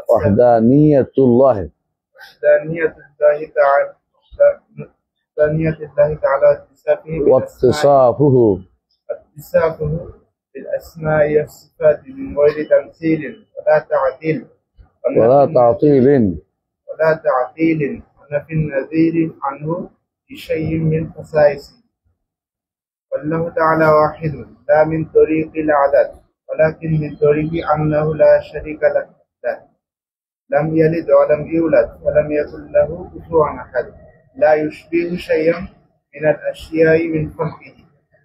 وحدانية الله تعالى واتصافه بالأسماء والصفات من غير تمثيل ولا تعطيل ونفي النذير عنه بشيء من خصائصه. والله تعالى واحد لا من طريق العدد ولكن من طريق أنه لا شريك له لم يلد ولم يولد ولم يكن له كفوا أحد لا يشبه شيئا من الأشياء من خلقه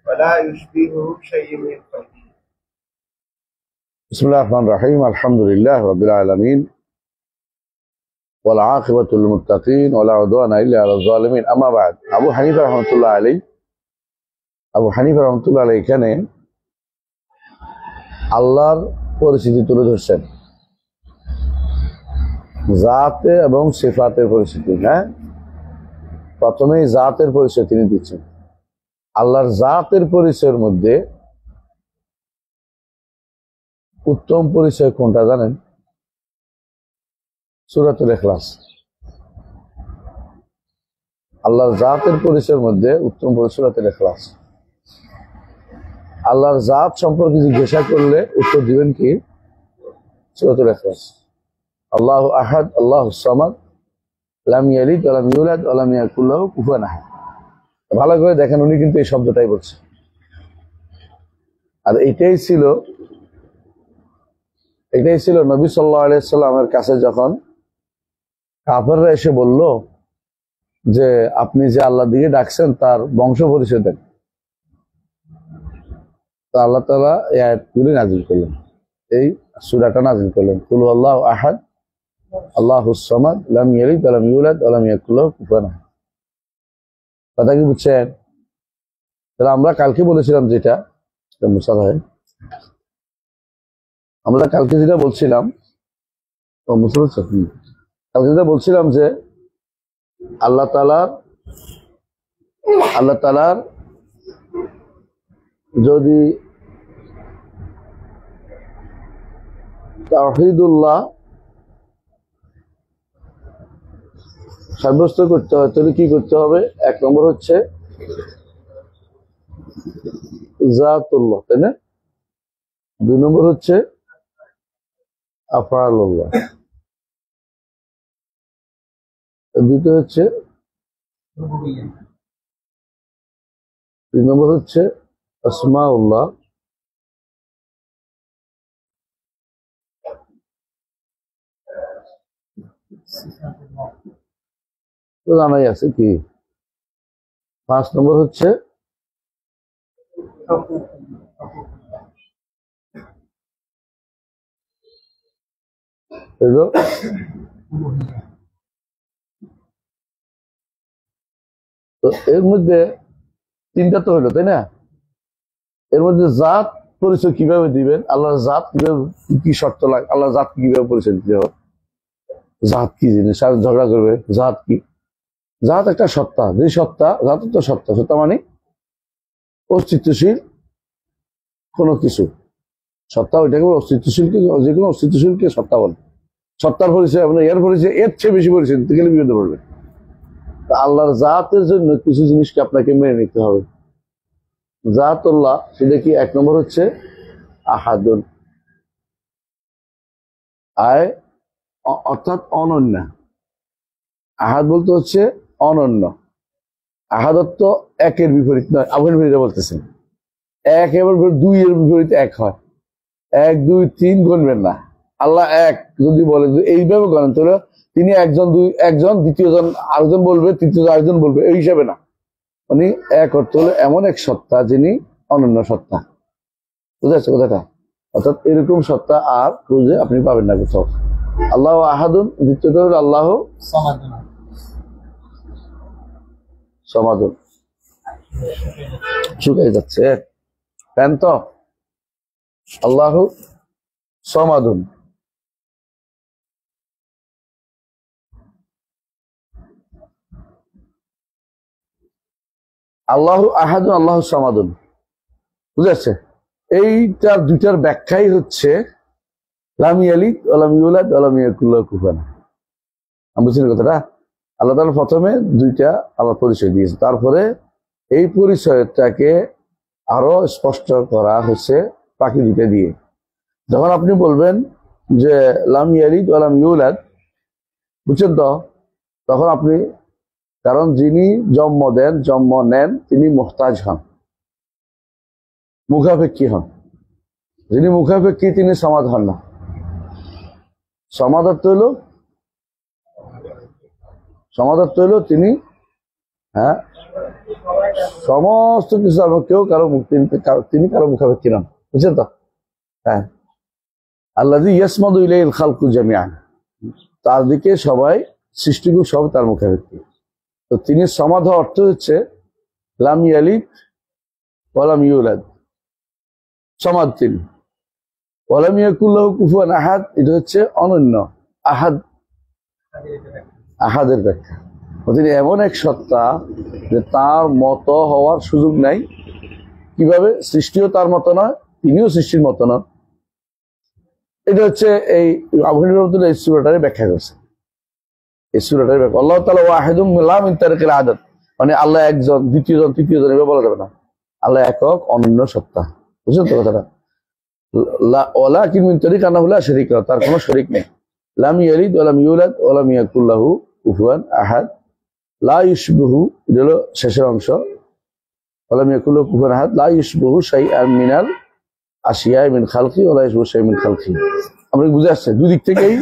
ولا يشبهه شيء من خلقه. بسم الله الرحمن الرحيم. الحمد لله رب العالمين والعاقبة للمتقين ولا عدوان إلا على الظالمين. أما بعد, আবু হানিফা রাহমাতুল্লাহ আলাইহি এখানে আল্লাহর পরিচিতি তুলে ধরছেন, জাতে এবং সিফাতের পরিচিতি। হ্যাঁ, প্রথমেই জাতের পরিচয় তিনি দিচ্ছেন। আল্লাহর জাতের পরিচয়ের মধ্যে উত্তম পরিচয় কোনটা জানেন? সূরাতুল ইখলাস। আল্লাহর জাতের পরিচয়ের মধ্যে উত্তম পরিচয় সূরাতুল ইখলাস। আল্লাহর জাত সম্পর্কে জিজ্ঞাসা করলে উত্তর দিবেন কি? সূরাতুল ইখলাস। আল্লাহু আহাদ আল্লাহু সামাদ লাম ইয়ালিদ ওয়া লাম ইউলাদ ওয়া লাম ইয়াকুল লাহু কুফুয়ান আহাদ। ভালো করে দেখেন, উনি কিন্তু এই শব্দটাই বলছেন। আর এটাই ছিল নবী সাল্লাল্লাহু আলাইহি সাল্লামের কাছে যখন কাফেররা এসে বলল যে আপনি যে আল্লাহ দিয়ে ডাকছেন তার বংশ পরিচয় দেন। তো আল্লাহ তাআলা এই আয়াতগুলি নাযিল করলেন, এই সূরাটা নাযিল করলেন, কুল আল্লাহু আহাদ আল্লাহুস সামাদ লাম ইয়ালিদ ওয়া লাম ইউলাদ ওয়া লাম ইয়াকুল লাহু কুফুয়ান আহাদ। কথা কি বুঝছেন? তাহলে আমরা কালকে বলেছিলাম যেটা মুসা ভাই, আমরা কালকে যেটা বলছিলাম যে আল্লাহ তাআলার যদি তাওহীদুল্লাহ সাব্যস্ত করতে হয় তাহলে কি করতে হবে? এক নম্বর হচ্ছে জাতুল্লাহ, তাই না? দুই নম্বর হচ্ছে আফআলুল্লাহ, দ্বিতীয় হচ্ছে, তিন নম্বর হচ্ছে আসমাউল্লাহ, জানাই আছে কি, পাঁচ নম্বর হচ্ছে তো এর মধ্যে তিনটা তো হলো, তাই না? এর মধ্যে জাত পরিচয় কিভাবে দিবেন? আল্লাহর জাত কি শর্ত লাগে? আল্লাহর জাত কিভাবে পরিচয় দিতে হবে? জাত কি জিনিস? ঝগড়া করবে। জাত কি? জাত একটা সত্তা, যে সত্তা, জাত তো সত্তা, সত্তা মানে অস্তিত্বশীল কোনো কিছু। সত্তা ওইটাকে অস্তিত্বশীলকে, যে কোনো অস্তিত্বশীলকে সত্তা বলে। সত্তার পরিচয় আপনার এর পরিচয় এর চেয়ে বেশি পরিচয় দিতে গেলে বিপদে পড়বে। আল্লাহর জাতের জন্য কিছু জিনিসকে আপনাকে মেনে নিতে হবে। জাতুল্লাহ সেটা কি? এক নম্বর হচ্ছে আহাদুন, অর্থাৎ অনন্য। আহাদ বলতে হচ্ছে অনন্য। আহাদত্ব একের বিপরীত নয়, আবহাওয়ার বিপরীতে বলতেছেন। এক এবার দুই এর বিপরীতে এক হয়। এক দুই তিন গণবেন না। আল্লাহ এক যদি বলে এইভাবে গণেন তাহলে তিনি একজন দ্বিতীয় জন আরেকজন বলবে, তৃতীয় আরেকজন বলবে, এই হিসাবে না। মানে এক অর্থ হলো এমন এক সত্তা যিনি অনন্য সত্তা। বুঝা যাচ্ছে কথাটা? অর্থাৎ এরকম সত্তা আর খুঁজে আপনি পাবেন না কোথাও। আল্লাহ আহাদুন, দ্বিতীয়টা হলো আল্লাহ সমাদুন। শুকাই যাচ্ছে ফ্যান তো। আল্লাহ সমাদুন, আল্লাহ আহাদুন, আল্লাহ সমাদুন। বুঝা যাচ্ছে? এইটার দুইটার ব্যাখ্যাই হচ্ছে লাম ইয়ালিদ ওয়া লাম ইউলাদ ওয়া লাম ইয়াকুল লাহু কুফুয়ান আহাদ। আমি বুঝছেন কথাটা? আল্লাহ তাআলা প্রথমে দুইটা আল্লাহ পরিচয় দিয়েছে, তারপরে এই পরিচয়টাকে আরো স্পষ্ট করা হচ্ছে বাকি দুইটা দিয়ে। যখন আপনি বলবেন যে লাম ইয়ালিদ ওয়া লাম ইউলাদ, বুঝছেন তো, তখন আপনি, কারণ যিনি জন্ম নেন তিনি মুহতাজ হন, মুখাপেক্ষী হন। যিনি মুখাপেক্ষী তিনি সমাদ হন না। সমাদার্থ হইল তিনি, হ্যাঁ, সমস্ত কিছু, কেউ কারো তিনি কারো মুখাপেক্ষী নন। বুঝছেন তো? হ্যাঁ, আল্লাযী ইয়াসমাদু ইলাইহিল খালকু জামিআন, তার দিকে সবাই সৃষ্টিগুলো সব তার মুখাপেক্ষী। তো তিনি সমাধ অর্থ হচ্ছে লাম ইয়ালিদ ওয়া লাম ইউলাদ, সমাদ তিনি। ওয়া লাম ইয়াকুল লাহু কুফুয়ান আহাদ, এটা হচ্ছে অনন্য। আহাদ, আহাদের ব্যাখ্যা, তিনি এমন এক সত্তা যে তার মতো হওয়ার সুযোগ নাই। কিভাবে? সৃষ্টিও তার মতো নয়, তিনিও সৃষ্টির মতো নন। এটা হচ্ছে এই আবু হানিফা রাহমাতুল্লাহ এই সূরাটারে ব্যাখ্যা করছে। এই সূরাটারে ব্যাখ্যা, আল্লাহ তাআলা ওয়াহিদুম লা মিন তারিকিল আদাদ, মানে আল্লাহ একজন, দ্বিতীয়জন, তৃতীয়জন এভাবে বলা যাবে না। আল্লাহ একক, অনন্য সত্তা। বুঝছেন তো কথাটা? ওয়ালাকিন মিন তারিক আন্নাহু লা শারীকা লাহু, তার কোনো শরীক নেই। লাম ইয়ালিদ ওয়া লাম ইউলাদ ওয়া লাম ইয়াকুল লাহু কুফুয়ান আহাদ। লা ইউশবিহু, এটা হলো শেষের অংশ। ওয়া লাম ইয়াকুল লাহু কুফুয়ান আহাদ, লা ইউশবিহু শাইআন মিনাল আশিয়া মিন খালকি ওয়া লা ইউশবিহু শাইআন মিন খালকি। আমরা বুঝে আসছে, দুই দিক থেকেই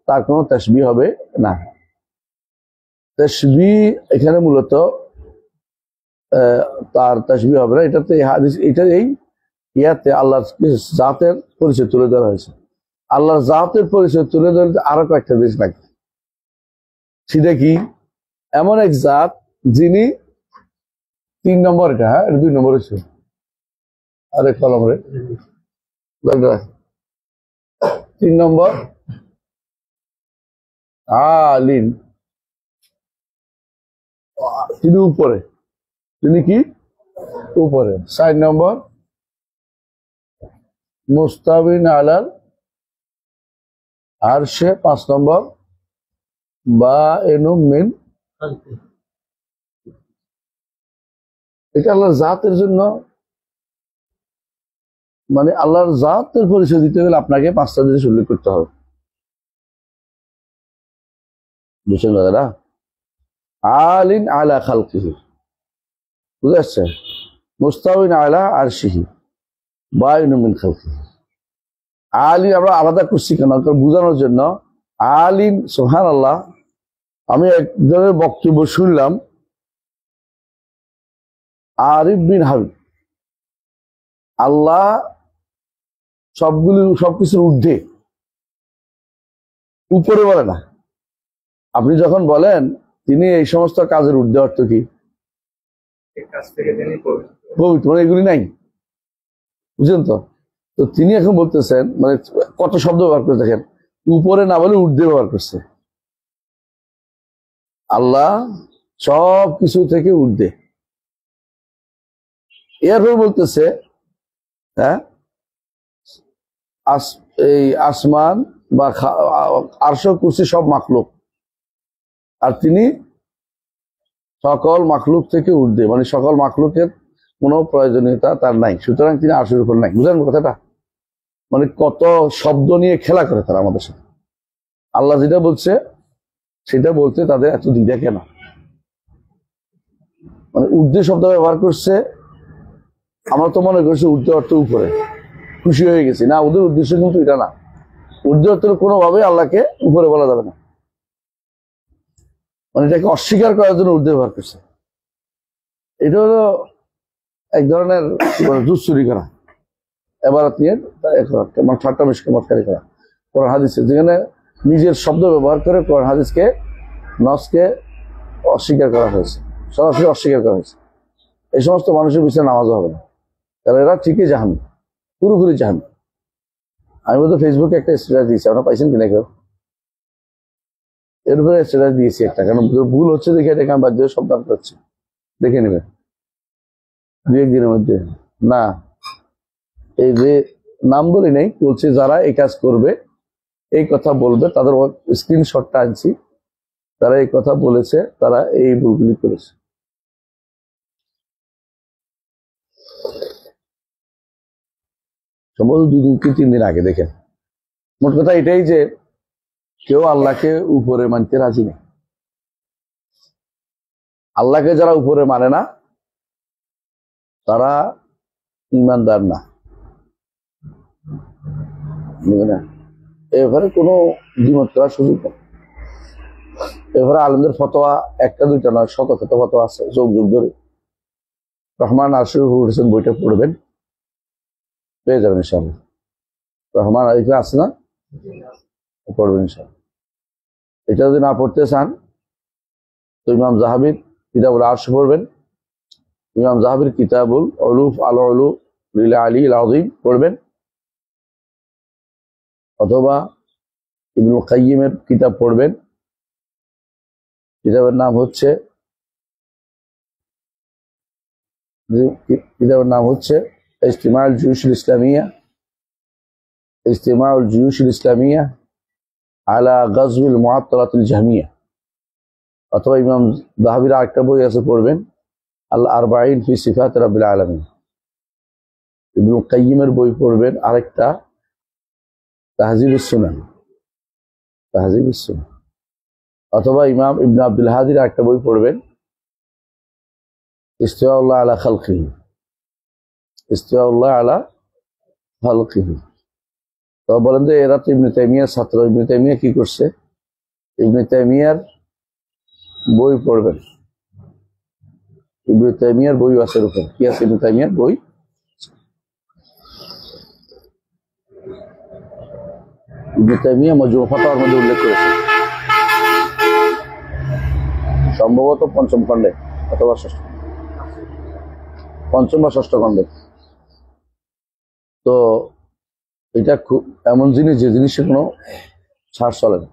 তার কোনো তাসবিহ হবে না। তাসবিহ এখানে মূলত তার তাসবিহ হবে না। এটাতে হাদিস, এটা এই ইয়াতে আল্লাহর জাতের পরিচয় তুলে ধরা হয়েছে। আল্লাহর জাতের পরিচয় তুলে ধরতে আরো কয়েকটা জিনিস লাগে। সেটা কি? এমন এক জাত যিনি, 3 নম্বর, এটা, হ্যাঁ, এটা 2 নম্বর হচ্ছে, আরে কলম রে, 3 নম্বর আলিন, তিনি উপরে, তিনি কি উপরে। 4 নম্বর মুস্তাবিন আলাল আরশে। 5 নম্বর বা এনুম মিন, এটা আল্লাহর জাতের জন্য, মানে আল্লাহর জাতের পরিচয় দিতে গেলে আপনাকে 5টা জিনিস উল্লেখ করতে হবে। বুঝছেন দাদা? আলিন আলা খালকিহি, বুঝে আসছে? মুস্তাবিন আলা আরশিহি বা এনুম মিন খালকিহি। আলিন আমরা আলাদা করছি কেন? বোঝানোর জন্য। আলিন, সুবহানাল্লাহ, আমি একজনের বক্তব্য শুনলাম, আরিফ বিন হাবিব, আল্লাহ সবকিছুর ঊর্ধ্বে, উপরে বলে না। আপনি যখন বলেন তিনি এই সমস্ত কাজের ঊর্ধ্বে, অর্থ কি? পবিত্র, মানে এগুলি নাই। বুঝলেন তো? তো তিনি এখন বলতেছেন, মানে কত শব্দ ব্যবহার করে দেখেন, উপরে না বলে ঊর্ধ্বে ব্যবহার করছে। আল্লাহ সব কিছু থেকে ঊর্ধ্বে। এরপর বলতেছে, হ্যাঁ, এই আসমান বা আরশ, কুরসি সব মাখলুক, আর তিনি সকল মাখলুক থেকে ঊর্ধ্বে, মানে সকল মাখলুকের কোনো প্রয়োজনীয়তা তার নাই, সুতরাং তিনি আরশের উপর নাই। বুঝলেন কথাটা? মানে কত শব্দ নিয়ে খেলা করে তারা আমাদের সাথে। আল্লাহ যেটা বলছে সেটা বলতে তাদের এত দ্বিধা কেন? মানে ঊর্ধ্বে শব্দ ব্যবহার করছে, আমরা তো মনে করছি ঊর্ধ্বে অর্থ উপরে, খুশি হয়ে গেছি। না, ওদের উদ্দেশ্য কিন্তু এটা না। ঊর্ধ্বে অর্থ কোনোভাবে আল্লাহকে উপরে বলা যাবে না, মানে এটাকে অস্বীকার করার জন্য ঊর্ধ্বে ব্যবহার করছে। এটা হলো এক ধরনের দুশ্চুরি করা, এবার নিয়ে ঠাট্টা মস্কারি করা কোরআন হাদিসে, যেখানে নিজের শব্দ ব্যবহার করে কোরআন হাদিসকে, নসকে অস্বীকার করা হয়েছে, সরাসরি অস্বীকার করা হয়েছে। এই সমস্ত মানুষের পিছনে নামাজ হবে না, কারণ এরা ঠিকই জাহান্নামী, পুরোপুরি জাহান্নামী। আমি বলতে ফেসবুকে একটা স্ট্যাটাস দিয়েছি, আপনারা পাইছেন কিনা কেউ? এর উপরে স্ট্যাটাস দিয়েছি একটা, কারণ ভুল হচ্ছে দেখে এটাকে আমি বাধ্য শব্দ করছি, দেখে নেবেন 2-1 দিনের মধ্যে। না, এই যে নাম বলি নাই, বলছে যারা এই কাজ করবে এই কথা বলবে, তাদের স্ক্রিনশটটা আনছি, তারা এই কথা বলেছে, তারা এই ভুলগুলি করেছে। সম্ভবত 2 দিন কি 3 দিন আগে দেখেন। মোট কথা এটাই যে কেউ আল্লাহকে উপরে মানতে রাজি নেই। আল্লাহকে যারা উপরে মানে না তারা ইমানদার না। এবারে কোনো দ্বিমত করার সুযোগ নেই। এবারে আলেমদের ফতোয়া একটা দুইটা নয়, শত শত ফতোয়া আছে যুগ যুগ ধরে। রহমান আরশের উপর উঠেছেন, বইটা পড়বেন, পেয়ে যাবেন ইনশাআল্লাহ। রহমান এখানে আছে না, পড়বেন ইনশাআল্লাহ। এটা যদি না পড়তে চান তো ইমাম জাহাবির কিতাবুল আরশ পড়বেন, ইমাম জাহাবির কিতাবুল উলুফ আল উলু লিল আলী আল আযীম পড়বেন, অথবা ইবনুল কাইয়িমের কিতাব পড়বেন। কিতাবের নাম হচ্ছে ইজতিমাউল জুয়ুশিল ইসলামিয়া, ইজতিমাউল জুয়ুশিল ইসলামিয়া আলা গাজওয়িল মুআত্তালাতিল জাহমিয়া। অথবা ইমাম যাহাবির আরেকটা বই আছে পড়বেন, আল আরবাঈন ফি সিফাত রাব্বিল আলামিন। ইবনুল কাইয়িমের বই পড়বেন আরেকটা, তাহযীবুস সুনান, তাহযীবুস সুনান। অথবা ইমাম ইবনে আব্দুল হাদির আরেকটা বই পড়বেন, ইস্তিওয়াউল্লাহ আলা খালকিহি, ইস্তিওয়াউল্লাহ আলা খালকিহি। তো বলেন যে এরা তো ইবনে তাইমিয়ার ছাত্র, ইবনে তাইমিয়া কি করছে? ইবনে তাইমিয়ার বই পড়বেন, ইবনে তাইমিয়ার বই আছে এরকম। কি আছে ইবনে তাইমিয়ার বই? ইবনে তাইমিয়া মাজমু ফাতাওয়ার মধ্যে উল্লেখ করেছে, সম্ভবত 5ম খণ্ডে অথবা 5ম বা 6ষ্ঠ খণ্ডে। তো এটা খুব এমন জিনিস যে জিনিসের কোনো ছাড় চলে না,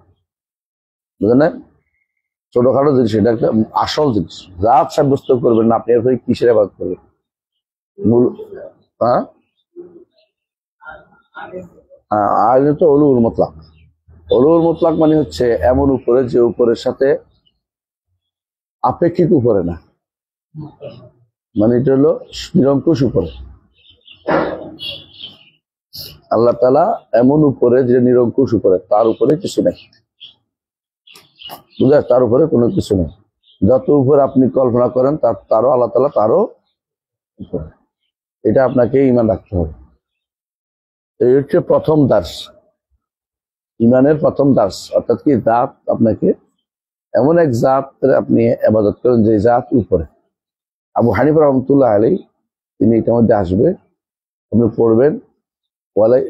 বুঝলেন? ছোটখাটো জিনিস, এটা একটা আসল জিনিস। জাত সাব্যস্ত করবেন না, আপনি এরপরে কিসের ইবাদত করবেন? হ্যাঁ, আইনে তো উলুল মুতলাক। উলুল মুতলাক মানে হচ্ছে এমন উপরে যে উপরের সাথে আপেক্ষিক উপরে না, মানে এটা হলো নিরঙ্কুশ উপরে। আল্লাহ তাআলা এমন উপরে যে নিরঙ্কুশ উপরে, তার উপরে কিছু নেই, বুঝলেন? তার উপরে কোনো কিছু নেই। যত উপরে আপনি কল্পনা করেন তারও আল্লাহ তাআলা তারও উপরে। এটা আপনাকে ঈমান রাখতে হবে। এই হচ্ছে প্রথম দার্স, ঈমানের প্রথম দার্স। অর্থাৎ কি, জাত আপনাকে এমন এক জাত আপনি ইবাদত করেন যে জাত উপরে। আবু হানিফা রাহমাতুল্লাহ আলাইহি তিনি এটার মধ্যে আসবে, আপনি পড়বেন।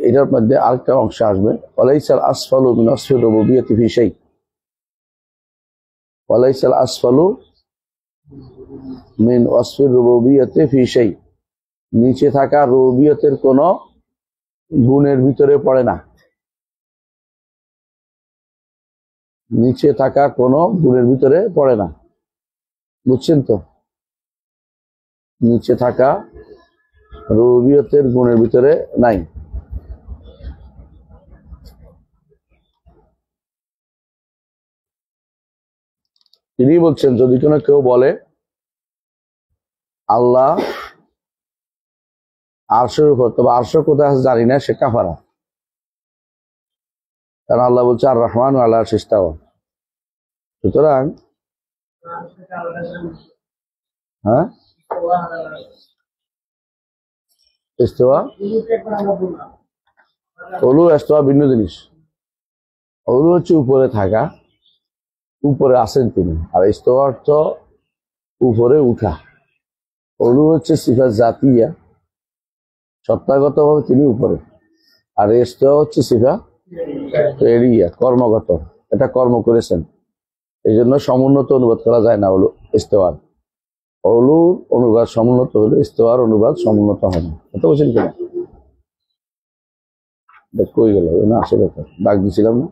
এটার মধ্যে আরেকটা অংশ আসবে, ওয়ালাইসাল আসফালু মিন আসফির রুবুবিয়্যাতি ফি শাই, ওয়ালাইসাল আসফালু মিন আসফির রুবুবিয়্যাতি ফি শাই। নিচে থাকা রুবুবিয়তের কোন গুণের ভিতরে পড়ে না, নিচে থাকা কোন গুণের ভিতরে পড়ে না, বুঝছেন তো? নিচে থাকা রুবুবিয়তের গুণের ভিতরে নাই। তিনি বলছেন যদি কোনো কেউ বলে আল্লাহ আরশের উপর, তবে আরশ কোথায় আছে জানি না, সে কাফারা। কারণ আল্লাহ বলছে আর রহমান আল্লাহ আরশে ইস্তাওয়া। সুতরাং হ্যাঁ, ইস্তাওয়া ওলু ইস্তাওয়া ভিন্ন জিনিস। ওলু হচ্ছে উপরে থাকা, উপরে আছেন তিনি, আর ইস্তাওয়া অর্থ উপরে উঠা। ওলু হচ্ছে সিফাত জাতিয়া, সত্তাগত ভাবে তিনি উপরে, আর ইস্তাওয়া হচ্ছে সিফা ফেরিয়া, কর্মগত। এটা কর্ম করেছেন, এই জন্য সমুন্নত অনুবাদ করা যায় না ওলু ইস্তাওয়ার। ওলুর অনুবাদ সমুন্নত হলে ইস্তাওয়ার অনুবাদ সমুন্নত হয় না। বুঝতে বলছেন কিনা? কই গেল না, আসলে ডাক দিছিলাম না।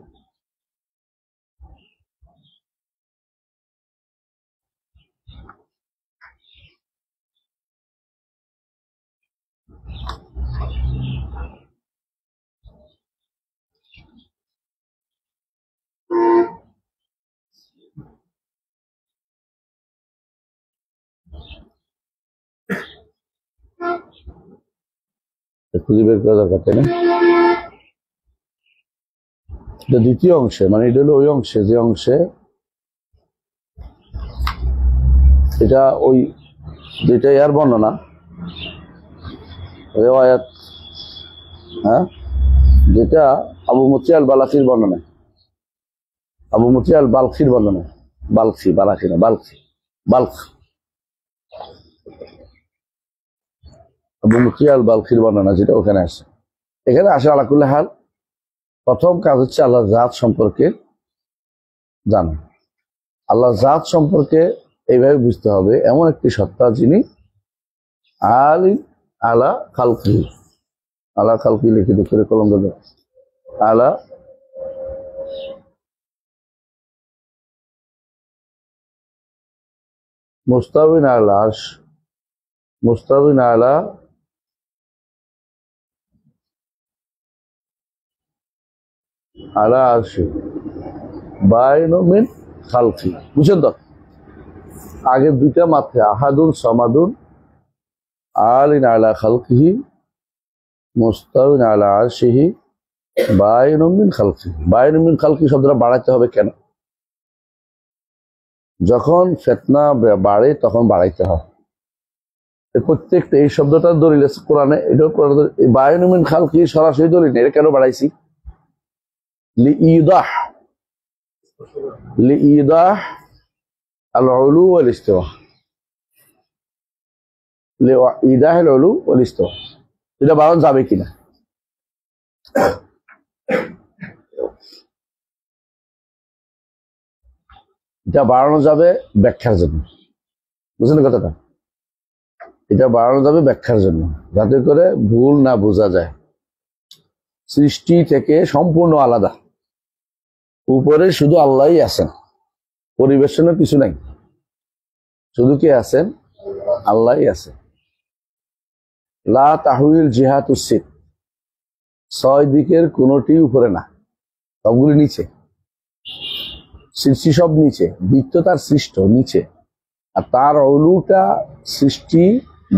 খুঁজে বের করা দরকার, তাই না? এটা দ্বিতীয় অংশে, মানে এটা হলো ওই অংশে যে অংশে এটা ওই যেটা ইয়ার বর্ণনা রিওয়ায়াত, হ্যাঁ, যেটা আবু মুতিয়া আল বালাখির বর্ণনা, আবু মুতিয়া আল বালখির বর্ণনা, বালখি বালাখি না বালখি, বালখ, আবু মুতিয়া আল বালখির বর্ণনা যেটা ওখানে আসে। এখানে আসে আলাকুল্লা হাল প্রথম কাজ হচ্ছে আল্লাহর জাত সম্পর্কে জানা। আল্লাহর জাত সম্পর্কে এইভাবে বুঝতে হবে, এমন একটি সত্তা যিনি আলী আলা খালকি, আলা খালকি লিখে দুঃখের কলম দেবে, আলা মুস্তাবিন আলা আরশ, মুস্তাবিন আলা আলা আরশি বাইনু মিন খালকি। বুঝছেন তো? আগের দুইটা মাত্রা আহাদুন সমাদুন, আলিন আলা খালকিহি, মুস্তাবিন আলা আরশিহি, বাইনু মিন খালকি। বাইনু মিন খালকি শব্দটা বাড়াইতে হবে কেন? যখন ফিতনা বাড়ে তখন বাড়াইতে হয়। প্রত্যেকটা এই শব্দটার দলিল আছে কোরআনে, এটাও কোরআনে বাইনু মিন খালকি সরাসরি দলিল নেই। এটা কেন বাড়াইছি? লিইদাহ, লিইদাহ আল উলু ওয়াল ইস্তিওয়া, লিইদাহ আল উলু ওয়াল ইস্তিওয়া। এটা বাড়ানো যাবে কিনা? এটা বাড়ানো যাবে ব্যাখ্যার জন্য। বুঝলেন কথাটা? এটা বাড়ানো যাবে ব্যাখ্যার জন্য, যাতে করে ভুল না বোঝা যায়। সৃষ্টি থেকে সম্পূর্ণ আলাদা, উপরে শুধু আল্লাহই আছেন, পরিবেশনের কিছু নাই, শুধু কে আছেন? আল্লাহই আছেন। লা তাহউইল জিহাতুস সিত, ছয় দিকের কোনটি উপরে না, সবগুলি নিচে। সৃষ্টি সব নিচে, বৃত্ত তার সৃষ্ট নিচে, আর তার অলুটা সৃষ্টি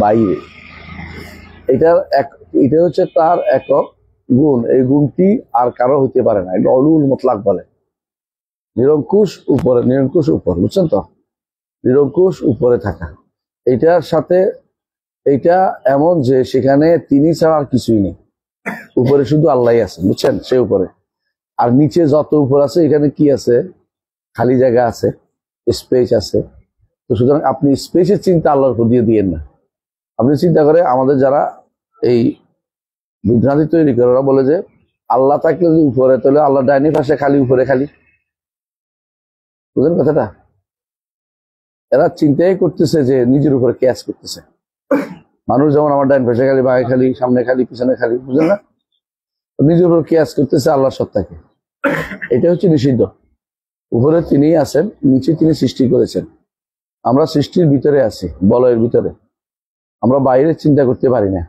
বাইরে। এটা হচ্ছে তার একক গুণ। এই গুণটি আর কারো হইতে পারে না। এটা অলুল মুতলাক বলে। নিরঙ্কুশ উপরে, নিরঙ্কুশ উপর, বুঝছেন তো? নিরঙ্কুশ উপরে থাকা, এটার সাথে এটা এমন যে সেখানে তিনি ছাড়া আর কিছুই নেই, উপরে শুধু আল্লাহ আছে, বুঝছেন? সে উপরে। আর নিচে যত উপর আছে এখানে কি আছে? খালি জায়গা আছে, স্পেস আছে। তো সুতরাং আপনি স্পেসের চিন্তা আল্লাহর উপর দিয়ে দিয়েন না। আপনি চিন্তা করে আমাদের যারা এই বিভ্রান্তি তৈরি করে, ওরা বলে যে আল্লাহ থাকলে যদি উপরে, তাহলে আল্লাহ ডাইনি পাশে খালি, উপরে খালি। বুঝলেন কথাটা? এরা চিন্তাই করতেছে যে নিজের উপরে ক্যাচ করতেছে। মানুষ যেমন আমার ডাইন পাশে খালি, বাঁয়ে খালি, সামনে খালি, পিছনে খালি, বুঝলেন না? নিজের উপর ক্যাচ করতেছে আল্লাহর সত্তাকে। এটা হচ্ছে নিষিদ্ধ। উপরে তিনি আছেন, নিচে তিনি সৃষ্টি করেছেন। আমরা সৃষ্টির ভিতরে আছি, বলয়ের ভিতরে। আমরা বাইরের চিন্তা করতে পারি না।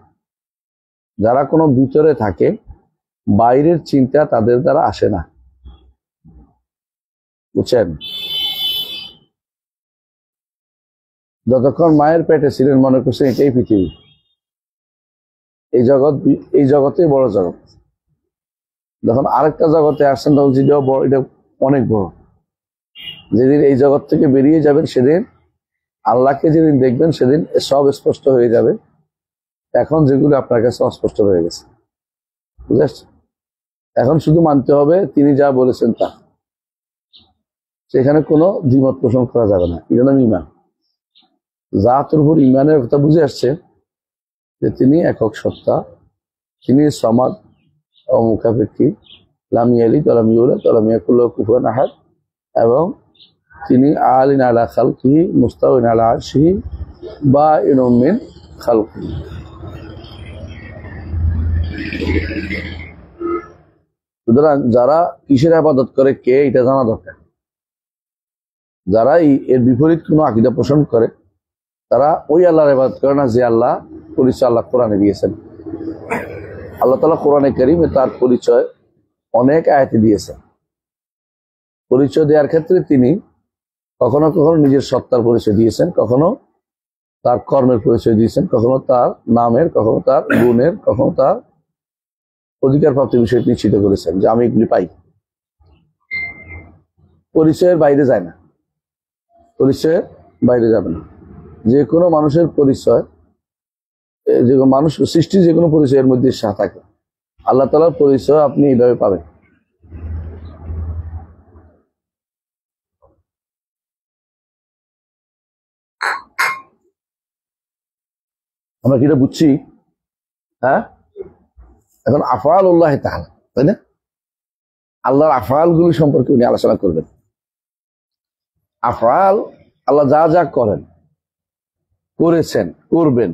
যারা কোনো ভিতরে থাকে, বাইরের চিন্তা তাদের দ্বারা আসে না, বুঝছেন? যতক্ষণ মায়ের পেটে ছিলেন মনে করছেন এটাই পৃথিবী, এই জগৎ, এই জগতেই বড় জগৎ। যখন আরেকটা জগতে আসছেন তখন যেটাও বড়, এটা অনেক বড়। যেদিন এই জগৎ থেকে বেরিয়ে যাবেন সেদিন আল্লাহকে যেদিন দেখবেন সেদিন সব স্পষ্ট হয়ে যাবে। এখন যেগুলো আপনার কাছে অস্পষ্ট হয়ে গেছে, বুঝতে পারছেন? এখন শুধু মানতে হবে তিনি যা বলেছেন তা, সেখানে কোনো দ্বিমত পোষণ করা যাবে না। এটা নাম ইমান। জাতের উপর ইমানের কথা বুঝে আসছে যে তিনি একক সত্তা, তিনি সমাদ ও মুখাপেক্ষী, লাম ইয়ালিদ ওয়া লাম ইউলাদ ওয়া লাম ইয়াকুল লাহু কুফুয়ান আহাদ, এবং তিনি আলিন আলা খালকিহি মুস্তাওয়িন আলা আরশিহি বাইনুম মিন খালকিহি। সুতরাং যারা কিসের ইবাদত করে কে, এটা জানা দরকার। যারা এর বিপরীত কোনো আকীদা পোষণ করে তারা ওই আল্লাহর ইবাদত করে না যে আল্লাহ পরিচয় আল্লাহ কোরআনে দিয়েছেন। আল্লাহ তাআলা কোরআনে কারীমে তার পরিচয় অনেক আয়াতে দিয়েছেন। পরিচয় দেওয়ার ক্ষেত্রে তিনি কখনো কখনো নিজের সত্তার পরিচয় দিয়েছেন, কখনো তার কর্মের পরিচয় দিয়েছেন, কখনো তার নামের, কখনো তার গুণের, কখনো তার অধিকার প্রাপ্তির বিষয়টি নিশ্চিত করেছেন যে আমি এগুলি পাই। পরিচয়ের বাইরে যায় না, পরিচয়ের বাইরে যাবে না। যে কোনো মানুষের পরিচয়, যে কোনো মানুষ সৃষ্টি যে কোনো পরিচয়ের মধ্যে থাকে। আল্লাহ তাআলার পরিচয় আপনি এইভাবে পাবেন। আমরা কি এটা বুঝছি? হ্যাঁ, এখন আফআল আল্লাহ তাআলা, তাই না? আল্লাহর আফআল গুলি সম্পর্কে উনি আলোচনা করবেন। আফআল, আল্লাহ যা যা করেন, করেছেন, করবেন,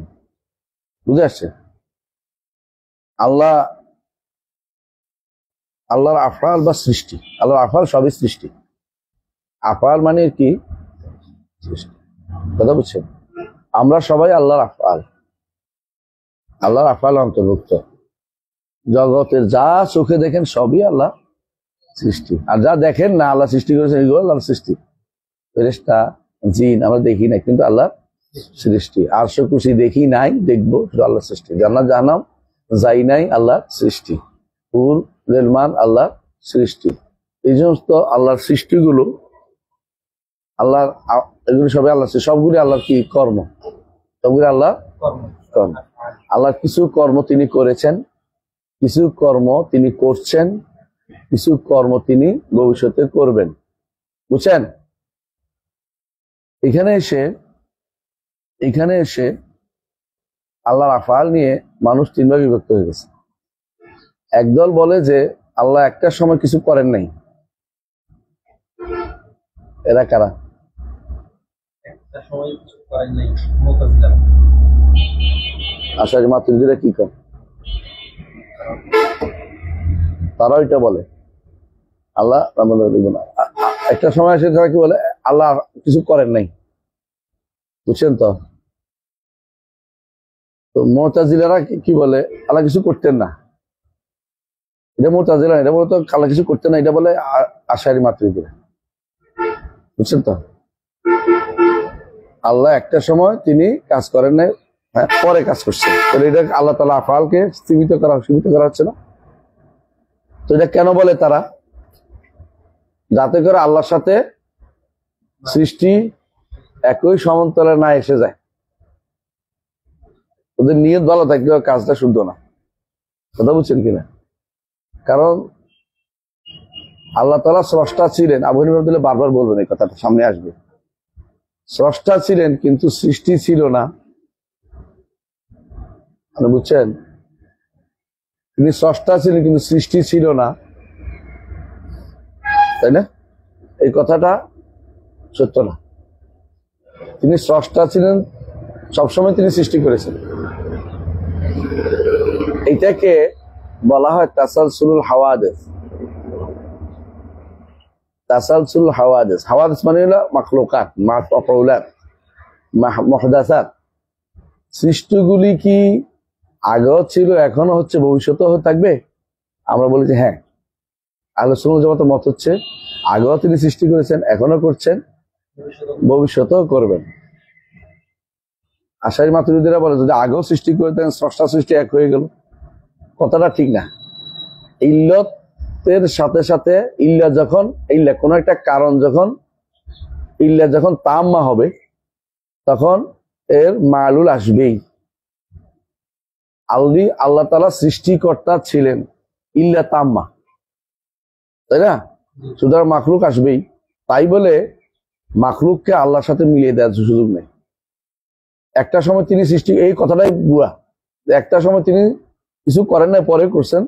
বুঝে আসছে? আল্লাহর আফআল বা সৃষ্টি, আল্লাহর আফআল সবই সৃষ্টি। আফআল মানে কি? সৃষ্টি। কথা বুঝছেন? আমরা সবাই আল্লাহর আফআল, আল্লাহর আফআল অন্তর্ভুক্ত। জগতের যা চোখে দেখেন সবই আল্লাহ সৃষ্টি, আর যা দেখেন না আল্লাহ সৃষ্টি করেছেন এগুলো আল্লাহর সৃষ্টি। ফেরেশতা, জিন আমরা দেখি না, কিন্তু আল্লাহ সৃষ্টি। আরশ কুরসি দেখি নাই, দেখবো, শুধু আল্লাহ সৃষ্টি। জান্নাত জাহান্নাম যাই নাই, আল্লাহ সৃষ্টি। হুর রেলমান আল্লাহ সৃষ্টি। এই সমস্ত আল্লাহর সৃষ্টিগুলো আল্লাহর, এগুলি সবাই আল্লাহ, সবগুলি আল্লাহর কি কর্ম, সবগুলি আল্লাহ কর্ম। আল্লাহ কিছু কর্ম তিনি করেছেন, কিছু কর্ম তিনি করছেন, কিছু কর্ম তিনি ভবিষ্যতে করবেন। বুঝছেন? এখানে এসে আল্লাহর আফআল নিয়ে মানুষ তিন ভাগে বিভক্ত হয়ে গেছে। একদল বলে যে আল্লাহ একটা সময় কিছু করেন নাই। এরা কারা? আশারি মাতুরিদিরা কি করে? তারা ওইটা বলে আল্লাহ একটা সময় এসে তারা কি বলে আল্লাহ কিছু করেন নাই। বুঝছেন তো? তো মুতাজিলারা কি বলে আল্লাহ কিছু করতেন না। এটা মুতাজিলা, এটা বলতো আল্লাহ কিছু করতেন না, এটা বলে আশারি মাতুরিদিরা। বুঝছেন তো? আল্লাহ একটা সময় তিনি কাজ করেন নাই, হ্যাঁ, পরে কাজ করছেন। এটা আল্লাহ তাআলা আফআলকে সীমিত করা হচ্ছে না। তো এটা কেন বলে তারা? যাতে করে আল্লাহর সাথে সৃষ্টি একই সমান্তরালে না এসে যায়। ওদের নিয়ত ভালো থাকলেও কাজটা শুদ্ধ না। কথা বুঝছেন কিনা? কারণ আল্লাহ তাআলা স্রষ্টা ছিলেন, আবু হানিফা রাহমাতুল্লাহ বারবার বলবেন, এই কথাটা সামনে আসবে। স্রষ্টা ছিলেন কিন্তু সৃষ্টি ছিল না। বুঝছেন? তিনি স্রষ্টা ছিলেন কিন্তু সৃষ্টি ছিল না, তাই না? এই কথাটা সত্য না। তিনি স্রষ্টা ছিলেন, সবসময় তিনি সৃষ্টি করেছেন। এইটাকে বলা হয় তাসালসুলুল হাওয়াদিস। তাসালসুল হাওয়াদিস, হাওয়াদিস মানে হলো মাখলুকাত, মাফউলাত, মুহদাসাত। সৃষ্টিগুলি কি আগেও ছিল, এখনো হচ্ছে, ভবিষ্যতেও থাকবে? আমরা বলি যে হ্যাঁ। আহলে সুন্নাত জামাতের মত হচ্ছে আগেও তিনি সৃষ্টি করেছেন, এখনো করছেন, ভবিষ্যতেও করবেন। আশারি মাতুরিদিরা বলে যদি আগেও সৃষ্টি করে থাকেন, স্রষ্টা সৃষ্টি এক হয়ে গেল, কথাটা ঠিক না। ইল্লতের সাথে সাথে ইল্লা কোন একটা কারণ যখন তাম্মা হবে, তখন এর মালুল আসবেই। আল্লাহ তাআলা সৃষ্টিকর্তা ছিলেন, ইল্লা তাম্মা, তাই না? সুতরাং মাখলুক আসবেই। তাই বলে মাখলুককে আল্লাহর সাথে মিলিয়ে দেওয়ার সুযোগ নেই। একটা সময় তিনি সৃষ্টি, এই কথাটাই বুয়া, একটা সময় তিনি কিছু করেন না, পরে করছেন,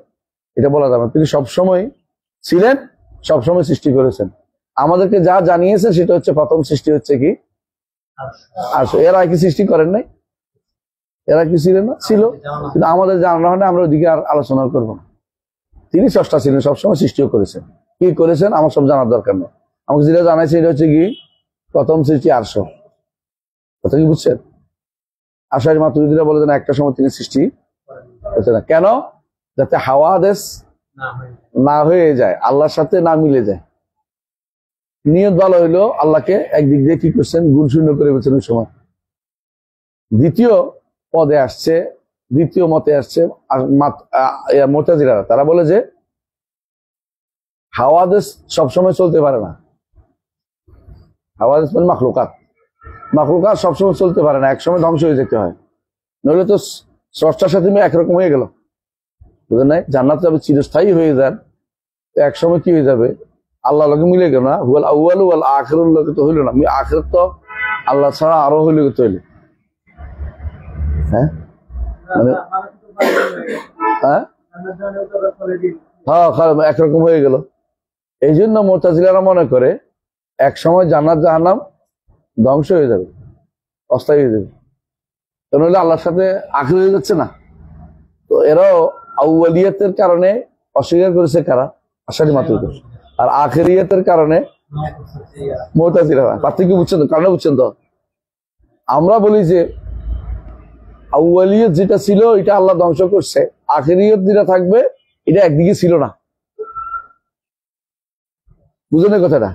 এটা বলা যাবে না। তিনি সবসময় ছিলেন, সবসময় সৃষ্টি করেছেন। আমাদেরকে যা জানিয়েছে সেটা হচ্ছে প্রথম সৃষ্টি হচ্ছে কি আরশ। এরা কি সৃষ্টি করেন নাই? এরা কি ছিলেন না? ছিল, কিন্তু আমাদের জানানো হয় না, আমরা ওইদিকে আর আলোচনা করবো না। তিনি স্রষ্টা ছিলেন, সবসময় সৃষ্টিও করেছেন। কি করেছেন আমার সব জানার দরকার নেই। আমাকে যেটা জানাইছে এটা হচ্ছে কি প্রথম সৃষ্টি আরশ। কথা কি বুঝছেন? আশারি মাতুরিদিরা বলে না, একটা সময় তিনি সৃষ্টি হচ্ছে না। কেন? যাতে হাওয়াদিস না হয়ে যায়, আল্লাহর সাথে না মিলে যায়। নিয়ত ভালো হইলো, আল্লাহকে একদিক দিয়ে কি করছেন, গুণ শূন্য করে ফেলছেন ওই সময়। দ্বিতীয় পদে আসছে, দ্বিতীয় মতে আসছে মুতাজিলারা। তারা বলে যে হাওয়াদেস সবসময় চলতে পারে না। হাওয়াদেস মানে মাখলুকাত, মাখলুকাত সবসময় চলতে পারে না, একসময় ধ্বংস হয়ে যেতে হয়। নইলে তো স্রষ্টার সাথে একরকম হয়ে গেল, বুঝলেন নাই? জান্নাত যাবে চিরস্থায়ী হয়ে যান, একসময় কি হয়ে যাবে? আল্লাহ লোকে মিলে গেল না, হুয়াল আউয়ালু ওয়াল আখিরুল লোকে তো হইল না, আখিরাত তো আল্লাহ ছাড়া আরো হইলে তো হইলে। হ্যাঁ মানে হ্যাঁ হ্যাঁ একরকম হয়ে গেল। এই জন্য মুতাজিলারা মনে করে এক সময় জান্নাত জাহান্নাম ধ্বংস হয়ে যাবে, অস্থায়ী হয়ে যাবে, কারণ হলে আল্লাহর সাথে আখির হয়ে যাচ্ছে না। তো এরাও আউয়ালিয়াতের কারণে অস্বীকার করেছে কারা? আশারি মাতুরিদ। আর আখিরিয়াতের কারণে মুতাজিলারা। পার্থক্য বুঝছেন তো? কারণে বুঝছেন তো? আমরা বলি যে আউয়ালিয়ত যেটা ছিল এটা আল্লাহ ধ্বংস করছে, আখিরিয়ত যেটা থাকবে এটা একদিকে ছিল না। বুঝলেন কথাটা?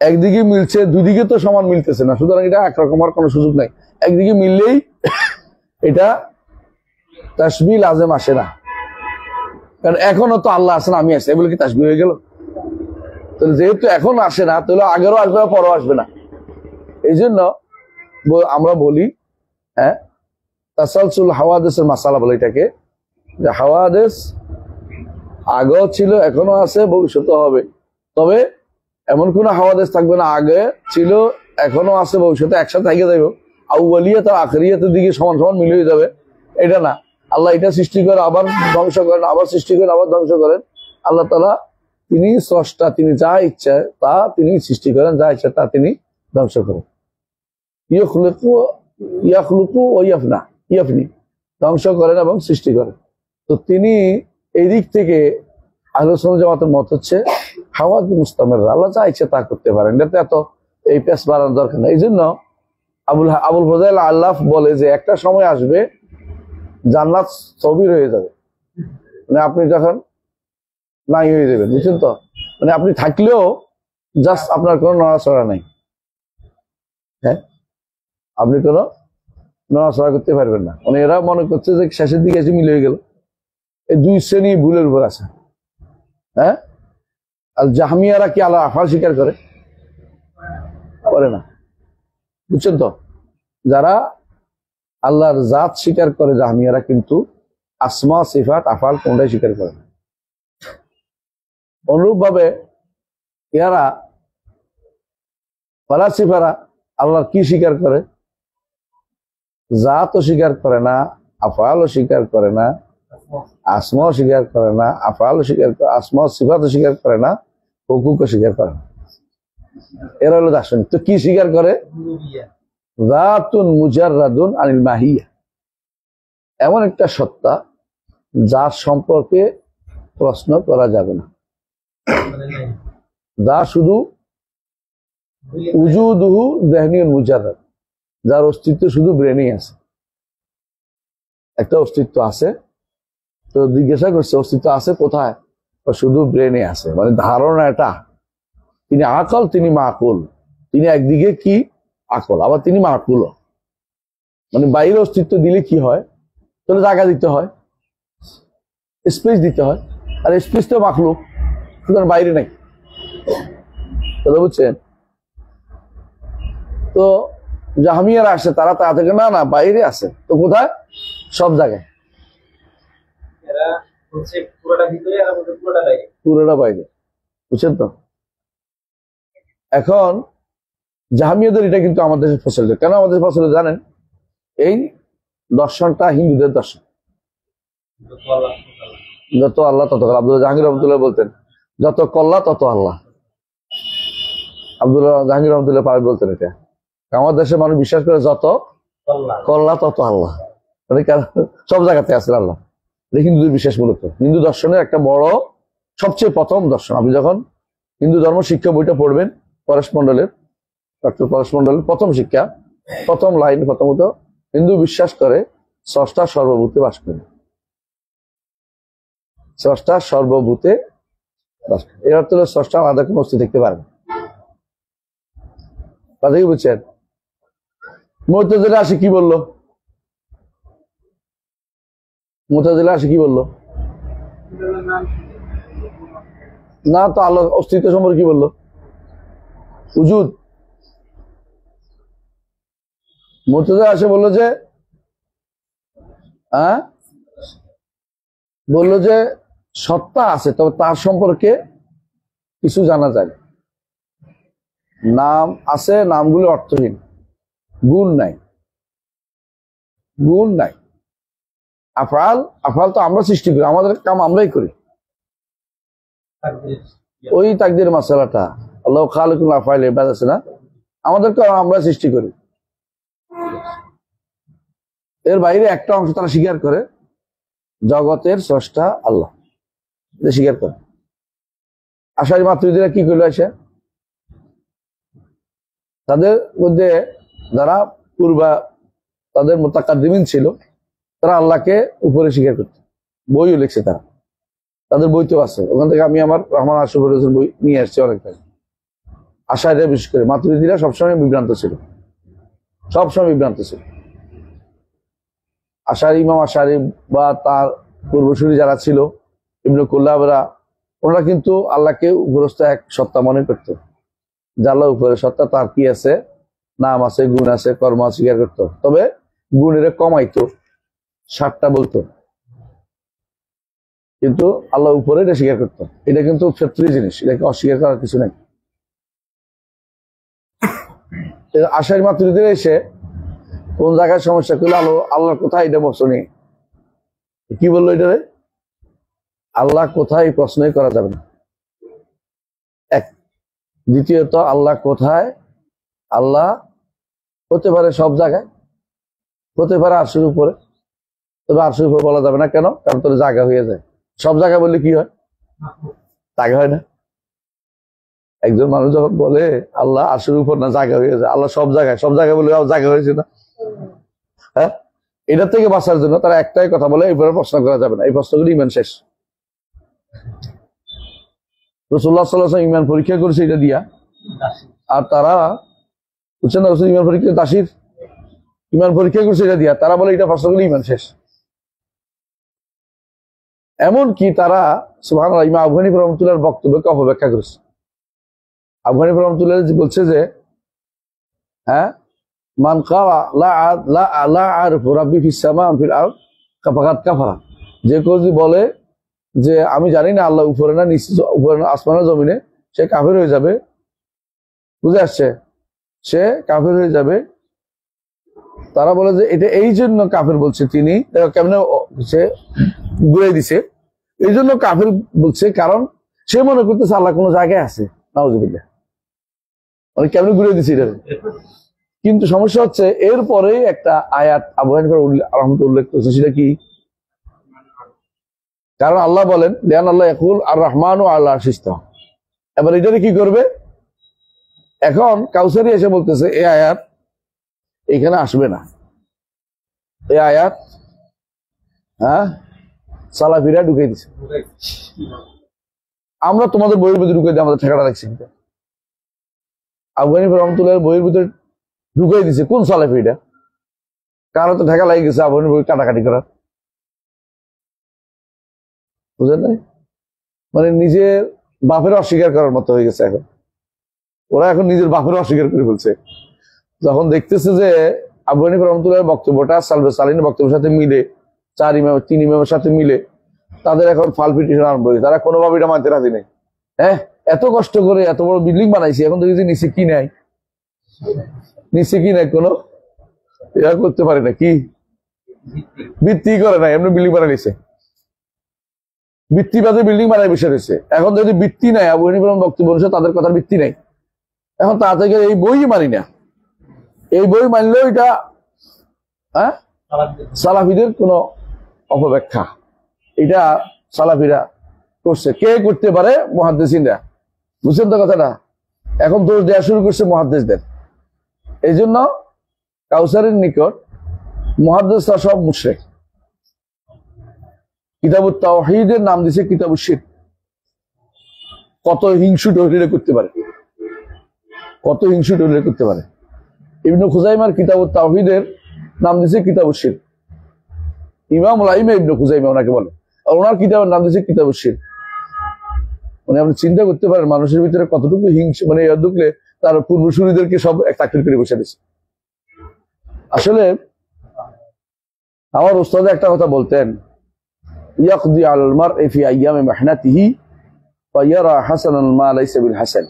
একদিকে মিলছে, দুদিকে তো সমান মিলতেছে না, সুতরাং এটা একরকম হওয়ার কোনো সুযোগ নাই। একদিকে মিললেই এটা তাসবিহ লাজেম আসে না, কারণ এখনো তো আল্লাহ আসে না, আমি আসে, এগুলো কি তাসবিহ হয়ে গেল? তাহলে যেহেতু এখন আসে না, তাহলে আগেরও আসবে না, পরও আসবে না। এই জন্য আমরা বলি হ্যাঁ তাসালসুল হাওয়াদেসের মাসালা বলে এটাকে, যে হাওয়াদেস আগেও ছিল, এখনো আছে, ভবিষ্যতে হবে। তবে এমন কোন হাওয়াদেস থাকবে না আগে ছিল, এখনো আছে, ভবিষ্যতে একসাথে থেকে যাইব। আউয়ালিয়াত আর আখিরিয়াতের দিকে সমান সমান মিলে হয়ে যাবে, এটা না। আল্লাহ এটা সৃষ্টি করে আবার ধ্বংস করেন, আবার সৃষ্টি করেন, আবার ধ্বংস করেন। আল্লাহ তাআলা তিনি স্রষ্টা, তিনি যা ইচ্ছা তা তিনি সৃষ্টি করেন, যা ইচ্ছা তা তিনি ধ্বংস করেন। ইয়াখলুকু ও ইয়াফনা, ইয়াফনি, ধ্বংস করেন এবং সৃষ্টি করেন। তো তিনি এই দিক থেকে আহলে সুন্নাত জামাতের মত হচ্ছে হাওয়াদ মুস্তামির, আল্লাহ যা ইচ্ছা তা করতে পারেন, এটাতে এত এই পেশ বাড়ানোর দরকার নেই। এই জন্য আবুল ফজাইল আল্লাফ বলে যে একটা সময় আসবে জান্নাত স্থবির হয়ে যাবে, মানে আপনি যখন নাই হয়ে যাবেন, বুঝছেন তো? মানে আপনি থাকলেও জাস্ট আপনার কোনো নড়াচড়া নাই। হ্যাঁ, আপনি কোনো নড়াচড়া করতে পারবেন না। মানে এরা মনে করছে যে শেষের দিকে এসে মিলে হয়ে গেল। এই দুই শ্রেণী ভুলের উপর আছে। হ্যাঁ, আর জাহমিয়ারা কি আল্লাহ আফাল স্বীকার করে না, বুঝছেন তো? যারা আল্লাহর জাত স্বীকার করে জাহমিয়ারা, কিন্তু আসমা সিফাত আফাল কোনটাই স্বীকার করে না। অনুরূপ ভাবে ইয়ারা ফালাসিফারা আল্লাহর কি স্বীকার করে? জাতও স্বীকার করে না, আফআলও স্বীকার করে না, আসমাও স্বীকার করে না, আফআলও স্বীকার করে, আসমা সিফাতও স্বীকার করে না, হুকুকও স্বীকার করে না। এরা হলো দার্শনিক। তো কি স্বীকার করে? যাতুন মুজাররাদুন আনিল মাহিয়া, এমন একটা সত্তা যার সম্পর্কে প্রশ্ন করা যাবে না, যা শুধু উজুদুহু দেহনিয়ুন মুজাররাদ, যার অস্তিত্ব শুধু ব্রেনেই আছে। একটা অস্তিত্ব আছে, তো জিজ্ঞাসা করছে অস্তিত্ব আছে কোথায়? শুধু ব্রেনে আছে, মানে ধারণাটা। তিনি আকল, তিনি মাকুল, তিনি একদিকে কি আকল, আবার তিনি মাকুল। মানে বাইরে অস্তিত্ব দিলে কি হয়? তাহলে জায়গা দিতে হয়, স্পেস দিতে হয়, আর স্পেস তো মাখলুক, সুতরাং বাইরে নাই। কথা বুঝছেন? তো জাহমিয়ারা আসে, তারা তা থেকে না না বাইরে আছে, তো কোথায়? সব জায়গায়, পুরোটা বাইরে, বুঝছেন তো? এখন জাহমিয়াদের এটা কিন্তু আমাদের দেশে প্রচলিত। কেন আমাদের প্রচলিত জানেন? এই দর্শনটা হিন্দুদের দর্শন। যত আল্লাহ তত আল্লাহ। আব্দুল্লাহ জাহাঙ্গীর রহমতুল্লাহ বলতেন যত কল্লা তত আল্লাহ। আব্দুল্লাহ জাহাঙ্গীর রহমতুল্লাহ পাক বলতেন এটা। আমার দেশের মানুষ বিশ্বাস করে যত কল্লা তত আল্লাহ, মানে সব জায়গাতে আছে আল্লাহ। এটা হিন্দুদের বিশ্বাস। মূলত হিন্দু দর্শনের একটা বড় সবচেয়ে প্রথম দর্শন। আপনি যখন হিন্দু ধর্ম শিক্ষা বইটা পড়বেন, পরেশ মন্ডলের, ডক্টর পরেশ মন্ডলের প্রথম শিক্ষা, প্রথম লাইন, প্রথমত হিন্দু বিশ্বাস করে স্রষ্টা সর্বভূতে বাস করে। স্রষ্টা সর্বভূতে বাস করে, এর অর্থ হলো স্রষ্টা আলাদা কোনো অস্তিত্ব দেখতে পারে না। কথা কি বুঝছেন? মুতাজিলা আসে কি বললো? মুতাজিলা আসে কি বললো? না তো আল্লাহর অস্তিত্ব সম্পর্কে কি বললো? উজুদ। মুতাজিলা আসে বললো যে বললো যে সত্তা আছে, তবে তার সম্পর্কে কিছু জানা যায়। নাম আছে, নামগুলো অর্থহীন, গুণ নাই, গুণ নাই। আফআল, আফআল তো আমরা সৃষ্টি করি, আমাদের কাম আমরাই করি। ওই তাকদীর মাসালাটা আল্লাহ খালিকুল আফআল ইবাদ আছে না, আমাদের কাম আমরা সৃষ্টি করি। এর বাইরে একটা অংশ তারা স্বীকার করে, জগতের স্রষ্টা আল্লাহ, এটা স্বীকার করে। আশারি মাতুরিদীরা কি করলো? আসে তাদের মধ্যে যারা তাদের মুতাকাদ্দিমিন ছিল, তারা আল্লাহকে উপরে স্বীকার করত, বইও লিখছে তারা, তাদের বই তো আছে। ওখান থেকে আমি আমার রহমান আশরাফুল বই নিয়ে আসছি অনেকটা। আশারিরা বিশেষ করে, মাতুরিদীরা সবসময় বিভ্রান্ত ছিল, সবসময় বিভ্রান্ত ছিল। আশারি, ইমাম আশারি বা তার পূর্বসূরি যারা ছিল, ইবনে কুল্লাবরা, ওনারা কিন্তু আল্লাহকে উপরস্থ এক সত্তা মনে করত। আল্লাহ উপরে সত্তা, তার কি আছে? নাম আছে, গুণ আছে, কর্ম স্বীকার করত। তবে গুণের কমাইতো, 60টা বলতো, কিন্তু আল্লাহ উপরে এটা স্বীকার করত। এটা কিন্তু ফিতরি জিনিস, এটাকে অস্বীকার করার কিছু নাই। আশারি মাতুরিদীরা এসে কোন জায়গায় সমস্যা করলে আল্লাহ কোথায়, এটা প্রশ্ন নেই। কি বললো এটারে? আল্লাহ কোথায় প্রশ্নই করা যাবে না, এক। দ্বিতীয়ত আল্লাহ কোথায়? আল্লাহ হতে পারে সব জায়গায়, হতে পারে আরশের উপরে, তবে আরশের উপরে বলা যাবে না। কেন? কারণ তোর জায়গা হয়ে যায়। সব জায়গায় বললে কি হয়? জায়গা হয় না। একজন মানুষ যখন বলে আল্লাহ আরশের উপর না, জায়গা হয়ে যায়। আল্লাহ সব জায়গায়, সব জায়গায় বলে জায়গা হয়েছে না। হ্যাঁ, এটার থেকে বাঁচার জন্য তারা একটাই কথা বলে, এরপরে প্রশ্ন করা যাবে না। এই প্রশ্নগুলি ইমান শেষ। রাসূলুল্লাহ সাল্লাল্লাহু আলাইহি ওয়াসাল্লাম ইমান পরীক্ষা করেছে এটা দিয়া, আর তারা বুঝছেন না, রাসূল ইমান পরীক্ষা, দাসির ইমান পরীক্ষা করছে এটা দিয়া, তারা বলে এটা প্রশ্নগুলি ইমান শেষ। এমনকি তারা সুবহানাল্লাহ, ইমাম আবু হানিফা রাহমাতুল্লাহর বক্তব্যকে অপব্যাখ্যা করেছে। আবু হানিফা রাহমাতুল্লাহ বলছে যে, হ্যাঁ, মান ক্বালা লা আ'রিফু রাব্বি ফিস সামা ফিল আরদ ফাকাদ কাফারা, যে কেউ যদি বলে যে আমি জানি না আল্লাহ উপরে না নিচে, উপরে না আসমানে জমিনে, সে কাফের হয়ে যাবে। বুঝে আসছে? সে কাফের হয়ে যাবে। তারা বলে যে এটা এই জন্য কাফের বলছে, তিনি কেমনে সে ঘুরে দিছে, এই জন্য কাফের বলছে, কারণ সে মনে করতেছে আল্লাহ কোনো জায়গায় আছে। নাউজুবিল্লাহ, মানে কেমনে ঘুরে দিছে এটা। কিন্তু সমস্যা হচ্ছে এরপরে একটা আয়াত আবু হানিফা রাহমাতুল্লাহ উল্লেখ করছে, সেটা কি? কারণ আল্লাহ বলেন লিআন আল্লাহ ইয়াকুল আর রহমানু আলা আরশিস ইস্তাওয়া। এবার এটারে কি করবে? এখন কাউসারি এসে বলতেছে এই আয়াত এখানে আসবে না, এই আয়াত সালাফিরা ঢুকে দিছে, আমরা তোমাদের বইয়ের ভিতরে ঢুকে দিয়ে আমাদের ঠেকাটা রাখছি। আবু হানিফা রাহমাতুল্লাহর বইয়ের ভিতরে ঢুকাই দিছে কোন সালাফিটা? কারো তো ঠেকা লাগে গেছে আবু হানিফার বই কাটাকাটি করার। বুঝলেন না? মানে নিজের বাপের অস্বীকার করার মতো হয়ে গেছে এখন। ওরা এখন নিজের বাপের অস্বীকার করে ফেলছে। যখন দেখতেছে যে আবু হানিফা রাহমাতুল্লাহর বক্তব্যটা সালবে সালিনের বক্তব্যের সাথে মিলে, 3 ইমামের সাথে মিলে, তাদের এখন ফাল পিটিশন আরম্ভ হয়েছে। তারা কোনোভাবে এটা মানতে রাজি নেই। হ্যাঁ, এত কষ্ট করে এত বড় বিল্ডিং বানাইছি, এখন দেখি নিচে কি নাই, নিচে কি নাই, কোনো এরা করতে পারে না, কি ভিত্তি করে না, এমনি বিল্ডিং বানাই নিছে, ভিত্তিবাদে বিল্ডিং বানাই বসে রয়েছে। এখন যদি ভিত্তি নাই, আবু হানিফা বক্তব্য অনুসারে তাদের কথার ভিত্তি নাই, এখন তা থেকে এই বই মানি না। এই বই মানলেও এটা সালাফিদের কোন অপব্যাখ্যা, এটা সালাফিরা করছে। কে করতে পারে? মুহাদ্দিসিনরা। বুঝছেন তো কথাটা? এখন দোষ দেওয়া শুরু করছে মুহাদ্দিসদের। এই জন্য কাউসারের নিকট মুহাদ্দিসরা সব মুশরিক। কিতাবুত তাওহীদের নাম দিছে কিতাবুশ শিরক। কত হিংসু টহরিরা করতে পারে, কত হিংসু টহরিরা করতে পারে। ইবনে খুজাইমার কিতাবুত তাওহীদের নাম দিছে কিতাবুশ শিরক। ইমাম লাইমা ইবনে খুজাইমা ওনাকে বলে। আর ওনার কিতাবের নাম দিয়েছে কিতাবুশ শিরক। মানে আপনি চিন্তা করতে পারেন মানুষের ভিতরে কতটুকু হিংসা, মানে ঢুকলে তার পূর্বসূরীদেরকে সব এক চাকরি করে বসে দিচ্ছে। আসলে আমার উস্তাদ একটা কথা বলতেন, ইয়াকদি আলাল মারই ফি আইয়ামি মাহনাতিহি ওয়া ইয়ারা হাসানাল মা লাইসা বিল হাসান।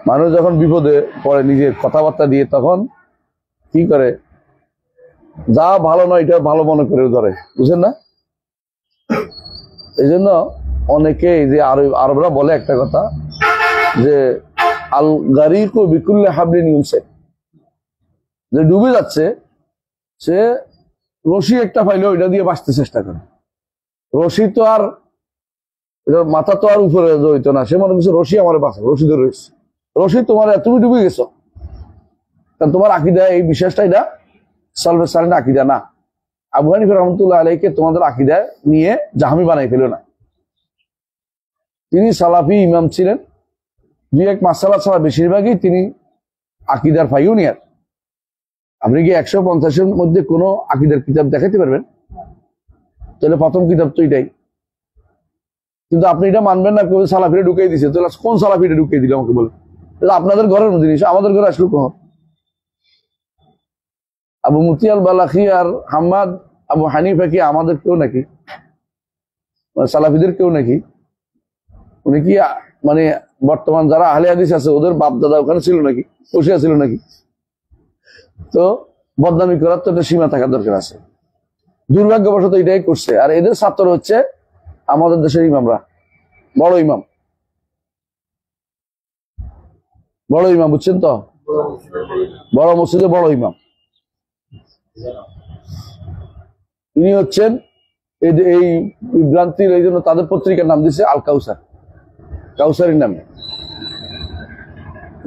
মানুষ যখন বিপদে পড়ে নিজের কথাবার্তা দিয়ে তখন কি করে, যা ভালো নয় এটা ভালো মনে করে ধরে, বুঝেন না? এই জন্য অনেকে যে আরবরা বলে একটা কথা যে আল গারিকু বিকুল্লি হাবলিন ইউনসেক, যে ডুবে যাচ্ছে সে রশি একটা পাইলে ওইটা দিয়ে বাঁচতে চেষ্টা করে। রশি তো আর মাথা তো আর উপরে জড়িত না, সে মনে করছে রশি আমার বাঁচা, রশি ধরে রয়েছে। রশি তোমার তুমি ডুবে গেছো, কারণ তোমার আকিদা এই বিশ্বাসটা এটা সালফে সালিন আকিদা না। আবু হানিফা রাহমাতুল্লাহ আলাইহিকে তোমাদের আকিদা নিয়ে জাহামি বানাই ফেলো না। তিনি সালাফি ইমাম ছিলেন, দুই এক মাসালা ছাড়া বেশিরভাগই তিনি আকিদার পাইওনিয়ার। আপনি কি 150-এর মধ্যে কোনো আকিদার কিতাব দেখাতে পারবেন? তাহলে প্রথম কিতাব তো এটাই। কিন্তু আপনি এটা মানবেন না, কেউ সালাফিরা ঢুকিয়ে দিছে। তাহলে কোন সালাফিটা ঢুকিয়ে দিল আমাকে বলে? আপনাদের ঘরের মধ্যে জিনিস, আমাদের ঘরে আসলো কখন? আবু মুতি আল বালাখি আর হাম্মাদ আবু হানিফা কি আমাদের কেউ নাকি? সালাফিদের কেউ নাকি? উনি কি মানে বর্তমান যারা আহলে হাদিস আছে ওদের বাপ দাদা ওখানে ছিল নাকি, বসে ছিল নাকি? তো বদনামি করার তো একটা সীমা থাকার দরকার আছে। দুর্ভাগ্যবশত এটাই করছে। আর এদের ছাত্র হচ্ছে আমাদের দেশের ইমামরা, বড় ইমাম, বড় ইমাম, বুঝছেন তো? বড় মসজিদে বড় ইমাম ইনি হচ্ছেন। এই বিভ্রান্তির এই জন্য তাদের পত্রিকার নাম দিচ্ছে আল কাউসার, কাউসারির নামে,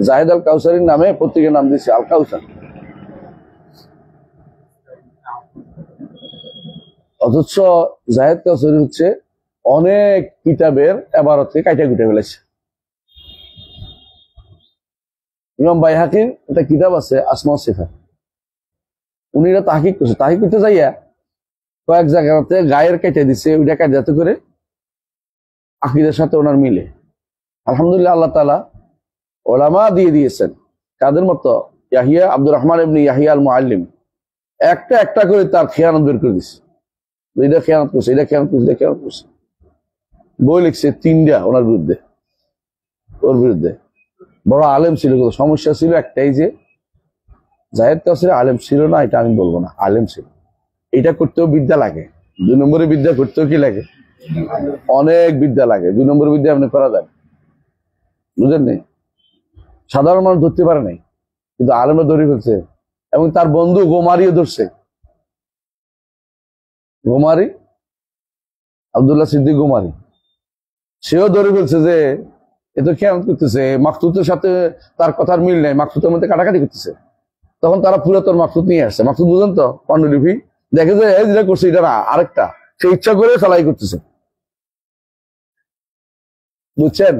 জাহেদ আল কাউসারির নামে পত্রিকার নাম দিচ্ছে আল কাউসার। অথচ জাহেদ কাউসারি হচ্ছে অনেক কিতাবের এবারতে কাইটা কুটে ফেলেছে। ইমাম বাইহাকির একটা কিতাব আছে আসমা সিফাত, উনি এটা তাহকিক করছে। তাহকিক করতে যাইয়া কয়েক জায়গাতে গায়ের কেটে দিচ্ছে, ওইটা কাটে যাতে করে আকীদার সাথে ওনার মিলে। আলহামদুলিল্লাহ, আল্লাহ তাআলা ওলামা দিয়ে দিয়েছেন। কাদের মতো? ইয়াহিয়া আব্দুর রহমান ইবনে ইয়াহিয়া আল মুআল্লিম একটা একটা করে তার খেয়ানত বের করে দিচ্ছে। এটা খেয়ানত করছে, এটা খেয়ানত করছে, এটা খেয়ানত করছে। বই লিখছে 3টা ওনার বিরুদ্ধে, ওর বিরুদ্ধে। বড় আলেম ছিল, সমস্যা ছিল একটাই যে জাহেদ কাউসারি আলেম ছিল না, এটা আমি বলবো না, আলেম ছিল। এটা করতেও বিদ্যা লাগে, 2 নম্বরের বিদ্যা করতেও কি লাগে? অনেক বিদ্যা লাগে। 2 নম্বরের বিদ্যা আপনি করা যায়, বুঝলেন নি? সাধারণ মানুষ ধরতে পারে নাই, কিন্তু আলেমরা ধরে ফেলছে। এবং তার বন্ধু গোমারিও ধরছে। গোমারি, আব্দুল্লাহ সিদ্দিক গোমারি, সেও ধরে ফেলছে যে এ তো খেয়াল করতেছে, মাকসুদের সাথে তার কথার মিল নেই, মাকসুদের মধ্যে কাটাকাটি করতেছে। তখন তারা পুরাতন মাকসুদ নিয়ে আসছে। মাকসুদ বুঝেন তো, পাণ্ডুলিপি দেখে যে যেটা করছে এটা না, আরেকটা সে ইচ্ছা করে চালাই করতেছে, বুঝছেন?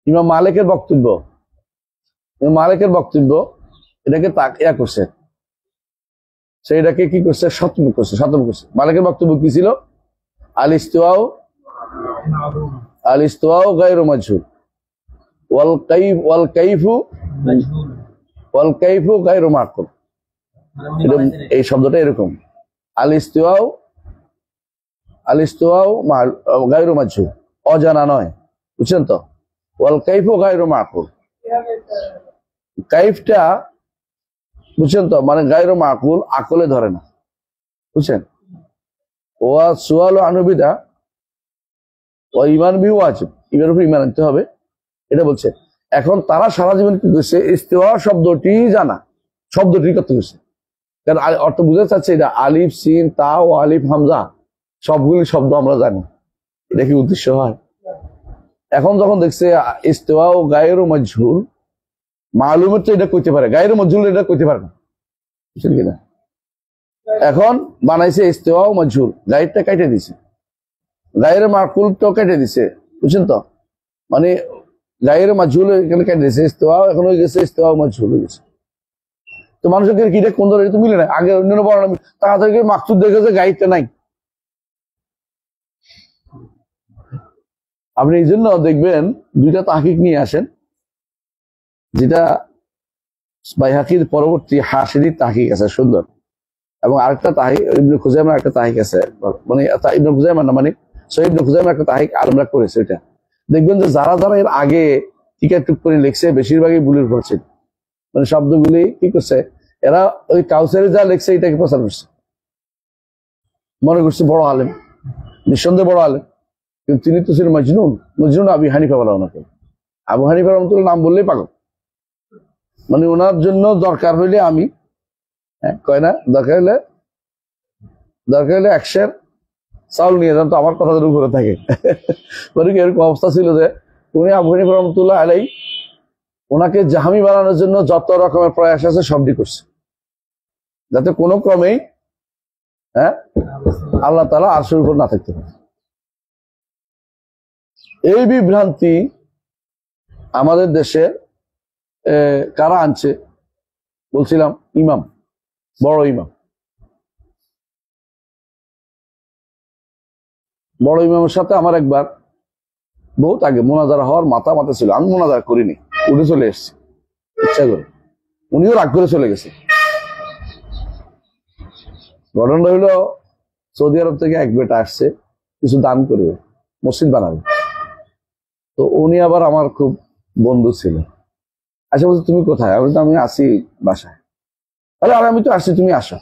ইমাম মালিকের বক্তব্য, মালিকের বক্তব্য এটাকে ইয়া করছে, সেইটাকে কি করছে? সতর্ক করছে, সতর্ক করছে। মালিকের বক্তব্য কি ছিল? আল ইস্তিওয়াউ গায়রু মাজহুল ওয়াল কাইফু গায়রু মাকুল। এই শব্দটা এরকম, আল ইস্তিওয়াউ গায়রু মাজহুল, অজানা নয়, বুঝছেন তো? ওয়াল কাইফু গায়রু মাকুল, কাইফটা বুঝছেন তো, মানে গায়রু মাকুল, আকলে ধরে না, বুঝছেন? ওয়া সুআলু আনহু বিদআ ওয়া ঈমান বিহি ওয়াজিব, এর উপর ঈমান আনতে হবে, এটা বলছে। এখন তারা সারা জীবন কি করছে? ইস্তিওয়া শব্দটি জানা, শব্দটি করতে করছে, কারণ অর্থ বুঝতে চাচ্ছে এটা আলিফ সিন তা ও আলিফ হামজা সবগুলি শব্দ আমরা জানি, এটা কি উদ্দেশ্য হয়? এখন যখন দেখছে ইস্তিওয়া ও গায়রু মাজহুল, মালুমের তো এটা কইতে পারে, গায়রু মাজহুল এটা কইতে পারে না, বুঝছেন কিনা? এখন বানাইছে ইস্তিওয়া ও মাজহুল, গায়রটা কেটে দিছে, গায়রে মাকুল তো কেটে দিছে, বুঝছেন তো? মানে গায়রে মাজহুল এখানে কেটে দিছে, ইস্তিওয়া এখন হয়ে গেছে ইস্তিওয়া ও মাজহুল হয়ে গেছে। তো মানুষের কিটা কোন ধরনের তো মিলে না। আগে অন্যান্য বর্ণনা তাড়াতাড়ি মাকসুদ দেখে যে গাইডটা নাই। আপনি এই জন্য দেখবেন দুইটা তাহকিক নিয়ে আসেন, যেটা বাইহাকির পরবর্তী হাসিরি তাহকিক আছে সুন্দর, এবং আরেকটা তাহিক ইবনে খুজাইমার একটা তাহিক আছে, মানে ইবনে খুজাইমার না, মানে সহিহ ইবনে খুজাইমার একটা তাহিক আলমরা করেছে। ওইটা দেখবেন যে যারা যারা এর আগে টিকা টুক করে লিখছে বেশিরভাগই ভুলের পড়ছে, মানে শব্দগুলি কি করছে এরা ওই কাউসারে যা লিখছে এটাকে প্রচার করছে, মনে করছে বড় আলেম, নিঃসন্দেহে বড় আলেম, কিন্তু তিনি তো ছিলেন মজনুন। মজনুন আবু হানিফা বলা ওনাকে, আবু হানিফা রহমতুল্লাহ নাম বললেই পাগল, মানে ওনার জন্য দরকার হইলে আমি কয় না, দরকার হলে 100 চাউল নিয়ে যান, তো আমার কথা যেন ঘুরে থাকে। মানে এরকম অবস্থা ছিল যে উনি আবু হানিফা রহমতুল্লাহ আলাই ওনাকে জাহামি বানানোর জন্য যত রকমের প্রয়াস আছে সবটি করছে, যাতে কোনো ক্রমেই আল্লাহ তাআলা আরশের উপর না থাকতে পারে। এই বিভ্রান্তি আমাদের দেশে কারা আনছে বলছিলাম, ইমাম, বড় ইমামের সাথে আমার একবার বহুত আগে মোনাজারা হওয়ার মাথা ছিল, আমি মোনাজারা করিনি, উঠে চলে এসেছি ইচ্ছা করে, উনিও রাগ করে চলে গেছে। ঘটনাটা হইলো সৌদি আরব থেকে এক বেটা আসছে কিছু দান করবে, মসজিদ বানাবে। তো উনি আবার আমার খুব বন্ধু ছিল। আচ্ছা বলছে তুমি কোথায়? আমি আসি বাসায়। আরে আমি তো আসছি, তুমি আসো।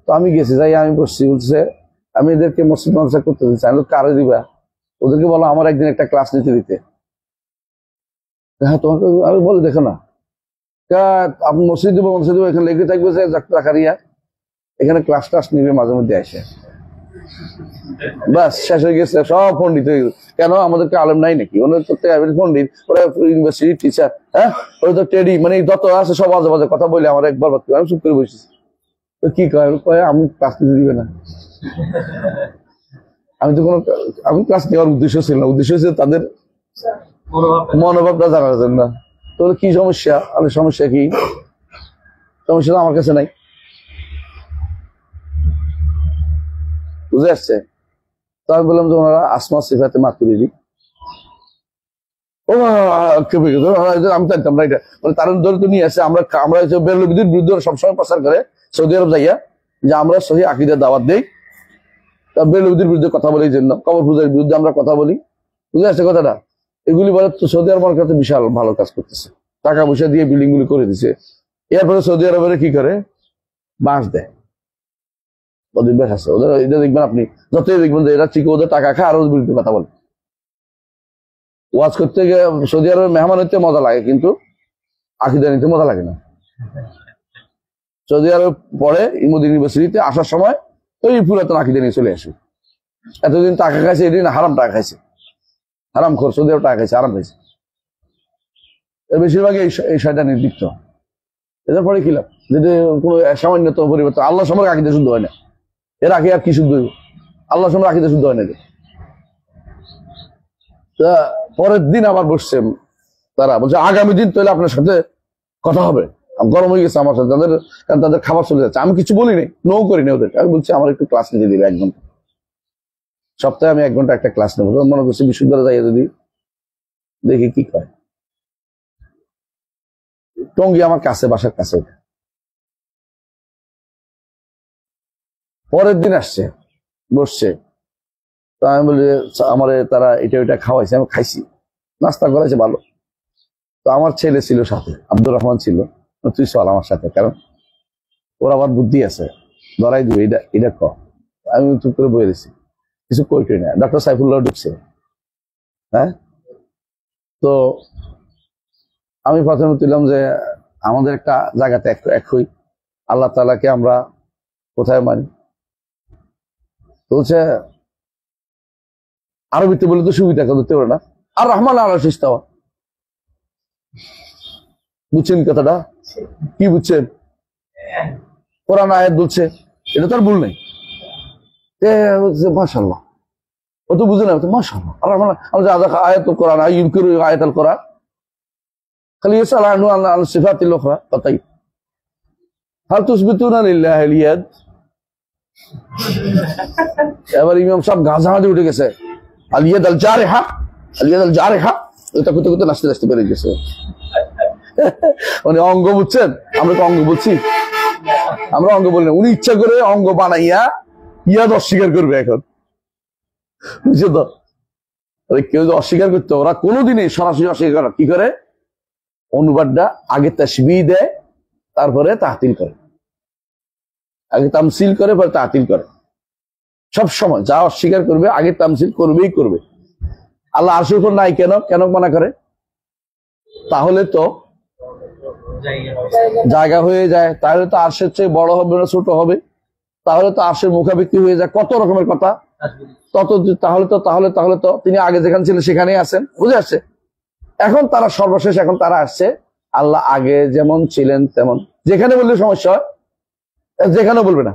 তো আমি গেছি, যাই আমি বসছি, বলছে আমি এদেরকে মসজিদ মাদ্রাসা করতে দিচ্ছি। আমি কারে দিবা? ওদেরকে বলো আমার একদিন একটা ক্লাস নিতে দিতে। হ্যাঁ তোমাকে আমি বলে দেখো না, আপনি মসজিদ দেবো এখানে লেগে থাকবে যে জাকারিয়া এখানে ক্লাস টাস নিবে মাঝে মধ্যে আসে, বাস শেষ হয়ে গেছে, সব পন্ডিত হয়ে গেছে। কেন আমাদেরকে আলেম নাই নাকি? ওনার পন্ডিত, ওরা ইউনিভার্সিটি টিচার, হ্যাঁ ওরা তো টেডি, মানে যত আছে সব আজে বাজে কথা বলে আমার একবার আমি চুপ করে বসেছি। তো কি কয় আমি ক্লাস নিতে দিবে না। আমি ক্লাস নেওয়ার উদ্দেশ্য ছিল না, উদ্দেশ্য ছিল তাদের মনোভাবটা জানার জন্য। তো কি সমস্যা? আমি সমস্যা কি? সমস্যা তো আমার কাছে নাই, বুঝে আসছে? তো আমি বললাম যে ওনারা আসমা সিফাতে মাতুরিদি, আমি জানতাম না এটা, মানে তারা ধরে তো নিয়ে আসছে। আমরা বেরলবিদের বিরুদ্ধে সবসময় প্রচার করে সৌদি আরব যাইয়া যে আমরা সহি আকীদার দাওয়াত দেই, বেরলবিদের বিরুদ্ধে কথা বলি, জন্য কবর পূজার বিরুদ্ধে আমরা কথা বলি, বুঝে আসছে কথাটা? এগুলি বলে তো সৌদি আরব আমার কাছে বিশাল ভালো কাজ করতেছে, টাকা পয়সা দিয়ে বিল্ডিং গুলি করে দিচ্ছে। এরপরে সৌদি আরবের কি করে? বাঁশ দেয়, ওদের বেশ আছে ওদের। এটা দেখবেন আপনি যতই দেখবেন যে এরা ঠিক ওদের টাকা খায় আর ওদের বিরুদ্ধে কথা বলে। ওয়াজ করতে গিয়ে সৌদি আরবের মেহমান হইতে মজা লাগে, কিন্তু আকীদা নিতে মজা লাগে না। সৌদি আরব পরে মদিনা ইউনিভার্সিটিতে আসার সময় ওই পুরাতন আকীদা নিয়ে চলে আসে। এতদিন টাকা খাইছে, এদিন হারাম টাকা খাইছে, হারাম খোর, সৌদি আরব টাকা খাইছে, হারাম খাইছে। এর বেশিরভাগই এই শয়তান নির্দিষ্ট। এদের পরে কি লাভ? যদি কোনো সামান্যতম পরিবর্তন, আল্লাহ সম্পর্কে আকীদা শুদ্ধ হয় না, এর আগে আর কি শুদ্ধ হইব? আল্লাহ সম্পর্কে আকীদা শুদ্ধ হয় না। তা পরের দিন আবার বসছে তারা, বলছে আগামী দিন তাহলে আপনার সাথে কথা হবে। গরম হয়ে গেছে আমার সাথে, তাদের খাবার চলে যাচ্ছে। আমি কিছু বলি নাই, নো করি না ওদের। আমি বলছি আমার একটু ক্লাস নিতে দিবে 1 ঘন্টা, সপ্তাহে আমি 1 ঘন্টা একটা ক্লাস নেবো। মনে করছি বিশ্ববিদ্যালয়ে যাই যদি দেখি কি কয়। টঙ্গী আমার কাছে, বাসার কাছে। পরের দিন আসছে, বসছে। তো আমি বলি আমার তারা এটা ওইটা খাওয়াইছে, আমি খাইছি, নাস্তা করাইছে ভালো। তো আমার ছেলে ছিল সাথে, আব্দুর রহমান ছিল, তুই চল আমার সাথে, কারণ ওর আবার বুদ্ধি আছে, ধরাই দিবে এটা এটা ক। আমি চুপ করে বয়ে দিছি, কিছু কইটই না। ডক্টর সাইফুল্লাহ ঢুকছে, হ্যাঁ। তো আমি প্রথমে তুললাম যে আমাদের একটা জায়গাতে এক হই, আল্লাহ তাআলাকে আমরা কোথায় মানি? বলছে আরবিতে বলে তো সুবিধা করতে পারে না, আর রহমান আলাইহিস ইস্তাওয়া। বুঝছেন কথাটা? কি বুঝছেন? কোরআন আয়াত বলছে, এটা তো আর ভুল নেই। মাশাআল্লাহ, ও তো বুঝে না, মাশাআল্লাহ আর রহমান আয়াত কোরআন ইউকিরু আয়াতাল কোরআন খালি ইয়াসালু আন সিফাতিল উখরা। কথাই হাল তুসবিতুনা লিল্লাহিল ইয়াদ। এবার ইমাম সাহেব গাজাহাজে উঠে গেছে, আল ইয়াদ আল জারিহা, আল ইয়াদ আল জারিহা, এটা করতে করতে নাচতে নাচতে বেরিয়ে গেছে। মানে অঙ্গ বুঝছেন, আমরা তো অঙ্গ বলছি, আমরা অঙ্গ বলি না, উনি ইচ্ছা করে অঙ্গ বানাইয়া ইয়াদ অস্বীকার করবে এখন, বুঝছো তো? কেউ যদি অস্বীকার করতো, ওরা কোনোদিনই সরাসরি অস্বীকার করে, কি করে অনুবাদটা আগে তাসবিহ দেয়, তারপরে তাহতিল করে, আগে তামসিল করে পরে তাহতিল করে। সব সময় যা অস্বীকার করবে আগে তামসিল করবেই করবে। আল্লাহ আরশের উপর নাই কেন, কেন মানা করে? তাহলে তো জায়গা হয়ে যায়, তাহলে তো আরশের চেয়ে বড় হবে না ছোট হবে, তাহলে তো আরশের মুখাপেক্ষি হয়ে যায়, কত রকমের কথা। তাহলে তো তিনি আগে যেখানে ছিলেন সেখানেই আছেন, বুঝে আসছে? এখন তারা সর্বশেষ, এখন তারা আসছে আল্লাহ আগে যেমন ছিলেন তেমন, যেখানে বললে সমস্যা হয়, যেখানে বলবে না,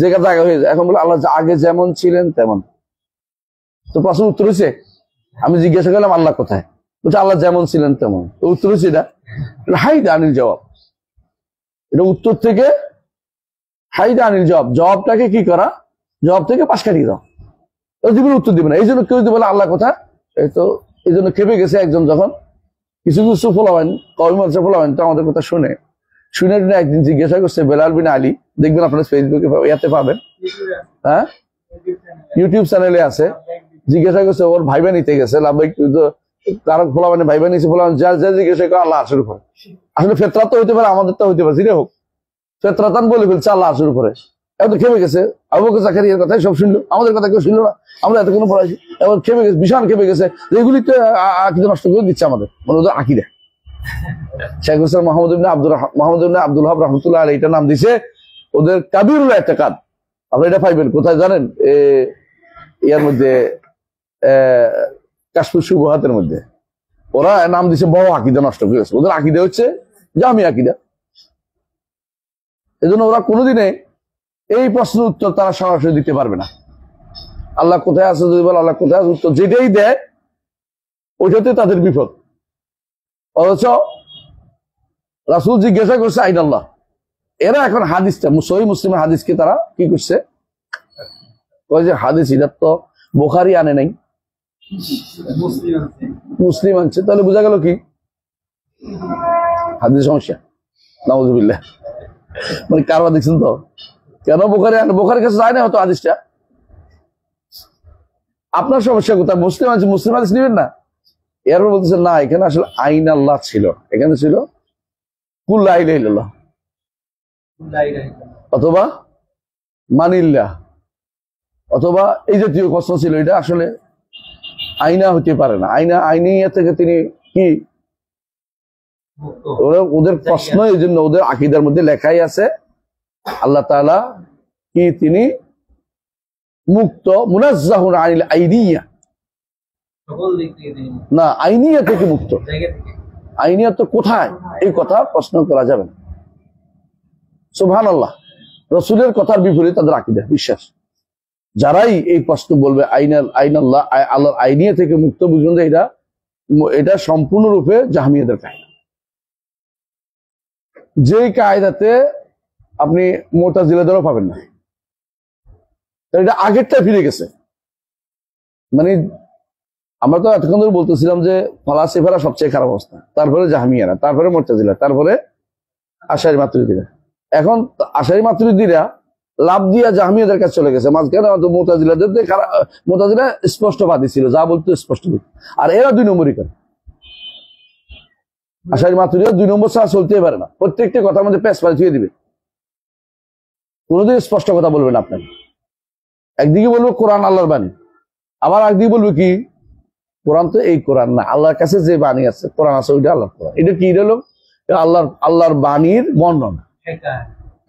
জায়গা হয়ে যায়। এখন বলে আল্লাহ আগে যেমন ছিলেন তেমন। তো প্রশ্ন উত্তর হয়েছে, আমি জিজ্ঞাসা করলাম আল্লাহ কোথায়, বলছে আল্লাহ যেমন ছিলেন তেমন। তো উত্তর হয়েছে এটা হাইদা আনিল জবাব, এটা উত্তর থেকে হাইদা আনিল জবাব, জবাবটাকে কি করা, জবাব থেকে পাশ কাটিয়ে দাও, জীবন উত্তর দিবে না। এই জন্য কেউ যদি বলে আল্লাহ কোথায়, এই জন্য খেপে গেছে একজন, যখন কিছু কিছু ফোলাবেন কর্মী ফোলাবেন তো আমাদের কথা শুনে একদিন জিজ্ঞাসা করছে বেলাল বিন আলী, দেখবেন আপনার ফেসবুকে ইয়াতে পাবেন, হ্যাঁ ইউটিউব চ্যানেলে আছে, জিজ্ঞাসা করছে ওর ভাইবা নিতে গেছে, কারো ফোলাবেন ভাইবা নিচ্ছে, ফোলাবেন যা যা জিজ্ঞাসা করে আল্লাহ আরশের উপরে। আসলে ফেতরাত তো হইতে পারে, আমাদের তো হইতে পারে, যেটা হোক ফেতরাতান বলে ফেলছে আল্লাহ আরশের উপরে। এত খেপে গেছে, আবু বকর জাকারিয়ার কথাই সব শুনলো, আমাদের কথা কেউ শুনলো না, আমরা এতক্ষণ পড়াইছি। এবার খেপে গেছে, ভীষণ খেপে গেছে, এগুলি তো আকিদা নষ্ট করে দিচ্ছে আমাদের, মানে ওদের আকিদা। শেখ হোসেন মোহাম্মদ ইবনে আব্দুল ওয়াহাব রাহমাতুল্লাহ আলাইহি, এটা নাম দিছে ওদের কাবিরুল ইতিকাদ। আপনি এটা পাইবেন কোথায় জানেন? ইয়ার মধ্যে কাশফুস শুবহাতের মধ্যে ওরা নাম দিছে বড় আকিদা নষ্ট করে গেছে। ওদের আকিদা হচ্ছে জামি আকিদা। এজন্য ওরা কোনোদিনে এই প্রশ্নের উত্তর তারা সরাসরি দিতে পারবে না। আল্লাহ কোথায় আছে যদি বলে আল্লাহ কোথায় আছে, উত্তর যেটাই দেয় ওইটাতে তাদের বিপদ। অথচ রাসূল জিজ্ঞাসা করছে আইন আল্লাহ, এরা এখন হাদিসটা সহিহ মুসলিমের হাদিসকে তারা কি করছে, ওই যে হাদিস এটা তো বুখারী আনে নাই, মুসলিম আনছে, তাহলে বোঝা গেল কি হাদিস সমস্যা, নাউযুবিল্লাহ। মানে কারবার দেখছেন তো, কেন বুখারী আনে, বুখারীর কাছে যায় না হয়তো হাদিসটা। আপনার সমস্যা কোথায়? মুসলিম আছে, মুসলিম হাদিস নেবেন না। এরপর বলতেছেন না, এখানে আসলে আইন আল্লাহ ছিল, এখানে ছিল কুল লা ইলাহা ইল্লাল্লাহ অথবা মানিল্লাহ অথবা এই জাতীয় প্রশ্ন ছিল। এটা আসলে আইনা হতে পারে না, আইনিয়া থেকে তিনি কি, ওদের প্রশ্ন, এই জন্য ওদের আকীদার মধ্যে লেখাই আছে আল্লাহ তাআলা কি, তিনি মুক্ত, মুনাজ্জাহুন আনিল আইনিয়া, না আইনিয়া থেকে মুক্ত। আইনিয়া তো কোথায়, এই কথা প্রশ্ন করা যাবে না। সুবহানাল্লাহ। রাসূলের কথার বিপরীত তাদের আকীদা, বিশ্বাস। যারাই এই প্রশ্ন বলবে আইনাল্লাহ, আল্লাহর আইনিয়া থেকে মুক্ত, বুঝুন যে এটা সম্পূর্ণরূপে জাহমিয়াদের কায়দা। যেই কায়দাতে আপনি মুতাজিলাদেরও পাবেন না, এটা আগেরটা ফিরে গেছে। মানে আমরা তো এতক্ষণ ধরে বলতেছিলাম যে ফালাসিফারা সবচেয়ে খারাপ অবস্থা, তারপরে জাহমিয়ারা, তারপরে মুতাজিলা, তারপরে আশারি মাতুরিদীরা। এখন আশারি মাতুরিদীরা লাভ দিয়া জাহমিয়াদের কাছে চলে গেছে। মাঝখানে মুতাজিলাদের মুতাজিলা স্পষ্টবাদী ছিল, যা বলতো স্পষ্ট, আর এরা 2 নম্বরই করে। আশারি মাতুরিদীরা 2 নম্বর ছাড়া চলতেই পারে না, প্রত্যেকটা কথার মধ্যে পেশ পারে ছুঁয়ে দিবে, কোনোদিন স্পষ্ট কথা বলবেন আপনাকে। একদিকে বলবো কোরআন আল্লাহর বাণী, আবার একদিকে বলবো কি কোরআন তো এই কোরআন না, আল্লাহর কাছে যে বাণী আছে, কোরআন আছে, ওইটা আল্লাহর কোরআন। এটা কি হলো? আল্লাহর বাণীর বর্ণনা,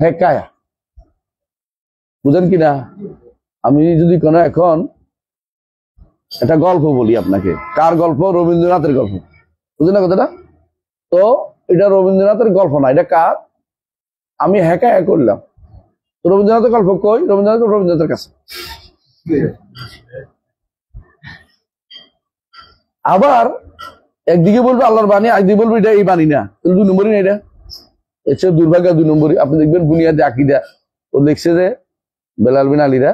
হেকায়া। বুঝেন কিনা? আমি যদি কোনো এখন একটা গল্প বলি আপনাকে, কার গল্প? রবীন্দ্রনাথের গল্প, বুঝলেন না কথাটা? তো এটা রবীন্দ্রনাথের গল্প না, এটা কার? আমি হেকায়া করলাম। তো রবীন্দ্রনাথের গল্প কই? রবীন্দ্রনাথের কাছে। আবার একদিকে বলবো আল্লাহর বাণী, একদিকে বলবো এটা এই বাণী না, 2 নম্বরই না এটা। এর চেয়ে দুর্ভাগ্য 2 নম্বরই। আপনি দেখবেন বুনিয়াদে আকীদা ও দেখছে যে বেলাল বিন আলীরা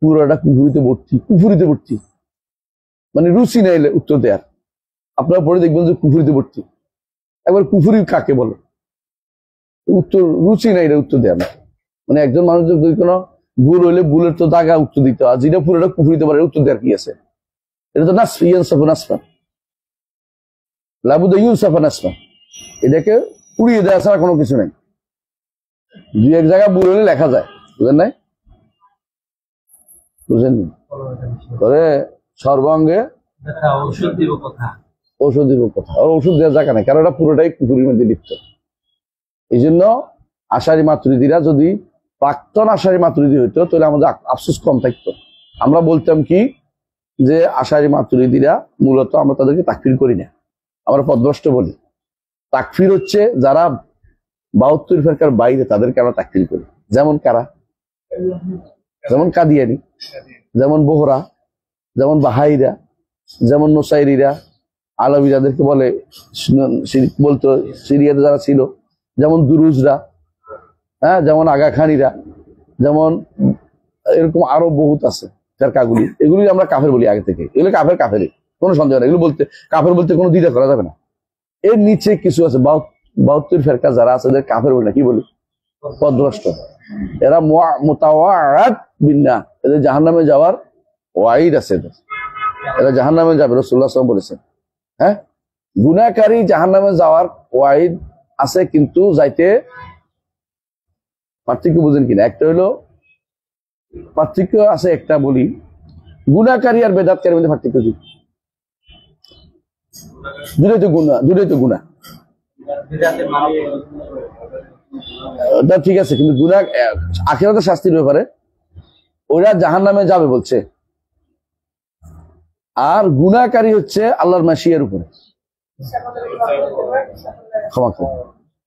পুরোটা কুফুরিতে ভর্তি, মানে রুচি নাইলে উত্তর দেয়ার। আপনারা পরে দেখবেন যে কুফুরিতে ভর্তি। একবার কুফুরি কাকে বলে, উত্তর রুচি নাই এটা উত্তর দেয় না। মানে একজন মানুষ যদি কোনো ভুল হইলে ভুলের তো দাগা উত্তর দিতে হয়, যেটা পুরোটা কুফুরিতে পারে উত্তর দেওয়ার কি আছে? এটা তো নাসফা লাবুদা ইউনসাফা নাসফা, এটাকে উড়িয়ে দেওয়া ছাড়া কোনো কিছু নাই। 2-1 জায়গায় ভুল হলে লেখা যায়, বুঝেন নাই? বুঝেননি? তবে সর্বাঙ্গে ঔষধ দিব কথা, আর ওষুধ দেওয়া যাক না, কারণ এটা পুরোটাই কুফুরির মধ্যে লিপ্ত। এই জন্য আশারি মাতুরিদিরা যদি প্রাক্তন আশারি মাতুরিদি হইতো তাহলে আমাদের আফসোস কম থাকতো। আমরা বলতাম কি যে আশারি মাতুরিদিরা মূলত আমরা তাদেরকে তাকফির করি না, আমরা পদভ্রষ্ট বলি। তাকফির হচ্ছে যারা 72 ফেরকার বাইরে, তাদেরকে আমরা তাকফির করি। যেমন কারা? যেমন কাদিয়ানি, যেমন বোহরা, যেমন বাহাইরা, যেমন নোসাইরিরা, আলবী যাদেরকে বলে বলতো সিরিয়াতে যারা ছিল, যেমন দুরুজরা, হ্যাঁ, যেমন আগা খানিরা, যেমন এরকম আরো বহুত আছে ফেরকাগুলি। এগুলি আমরা কাফের বলি আগে থেকে। এগুলো কাফেরই, কোনো সন্দেহ নেই। এগুলো বলতে কাফের বলতে কোনো দ্বিধা করা যাবে না। এর নিচে কিছু আছে 72 ফেরকা যারা আছে এদের কাফের বলি না, কি বলি? পদভ্রষ্ট। এরা মুতাওয়াআদ বিন্নাহ, এদের জাহান্নামে যাওয়ার ওয়াইদ আছে। এরা জাহান্নামে যাবে, রাসূলুল্লাহ সাল্লাল্লাহু আলাইহি ওয়াসাল্লাম বলেছেন। হ্যাঁ, গুনাহকারী জাহান্নামে যাওয়ার ওয়াইদ আছে, কিন্তু যাইতে পার্থক্য বুঝেন কিনা? একটা হলো পার্থক্য আছে, একটা বলি গুনাহকারী আর বেদাতকারীর মধ্যে পার্থক্য কি? দুটোই তো গুনাহ। ঠিক আছে, কিন্তু গুনাহ আখিরাতের শাস্তির ব্যাপারে ওরা জাহান্নামে যাবে বলছে, আর গুনাহকারী হচ্ছে আল্লাহর মাশিয়ার উপরে ক্ষমা করে।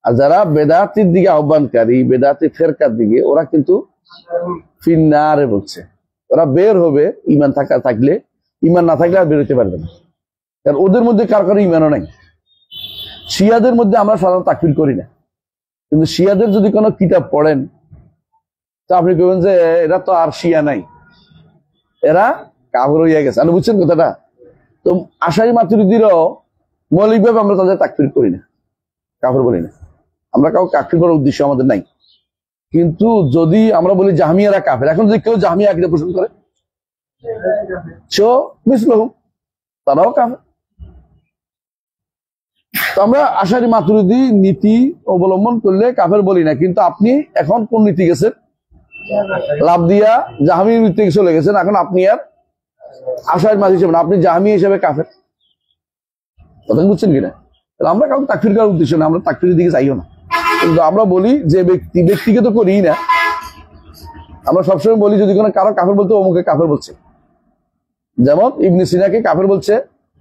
আর যারা বেদাতির দিকে আহ্বানকারী, বেদাতি ফেরকার দিকে, ওরা কিন্তু ফিন্নারে বলছে। ওরা বের হবে ইমান থাকলে, ইমান না থাকলে আর বের হতে পারবে না। কারণ ওদের মধ্যে কারো ইমানও নাই। শিয়াদের মধ্যে আমরা সাধারণত তাকফির করি না, কিন্তু শিয়াদের যদি কোনো কিতাব পড়েন তো আপনি বলবেন যে এরা তো আর শিয়া নাই, এরা কাফের হইয়া গেছে। আপনি বুঝছেন কথাটা? তো আশারি মাতুরিদিরও মৌলিকভাবে আমরা তাদের তাকফির করি না, কাফের বলি না। আমরা কাউকে তাকফির করার উদ্দেশ্য আমাদের নাই। কিন্তু যদি আমরা বলি জাহমিয়ারা কাফের, এখন যদি কেউ জাহমিয়া আকীদা পোষণ করে তারাও কাফের। তো আমরা আশারি মাতুরিদি নীতি অবলম্বন করলে কাফের বলি না। কিন্তু আপনি এখন কোন নীতি গেছেন? লাভ দিয়া জাহমি নীতি চলে গেছেন। এখন আপনি আর আশারি মাতুরিদি হিসেবে না, আপনি জাহমি হিসেবে কাফের। কথা বুঝছেন কিনা? আমরা কাউকে তাকফির করার উদ্দেশ্য না, আমরা তাকফিরের দিকে যাইও না। কিন্তু আমরা বলি যে ব্যক্তিকে তো করি না, আমরা সবসময় বলি যদি কোনো কারো কাফের বলতে অমুকে কাফের বলছে। যেমন ইবনে সিনাকে কাফের বলছে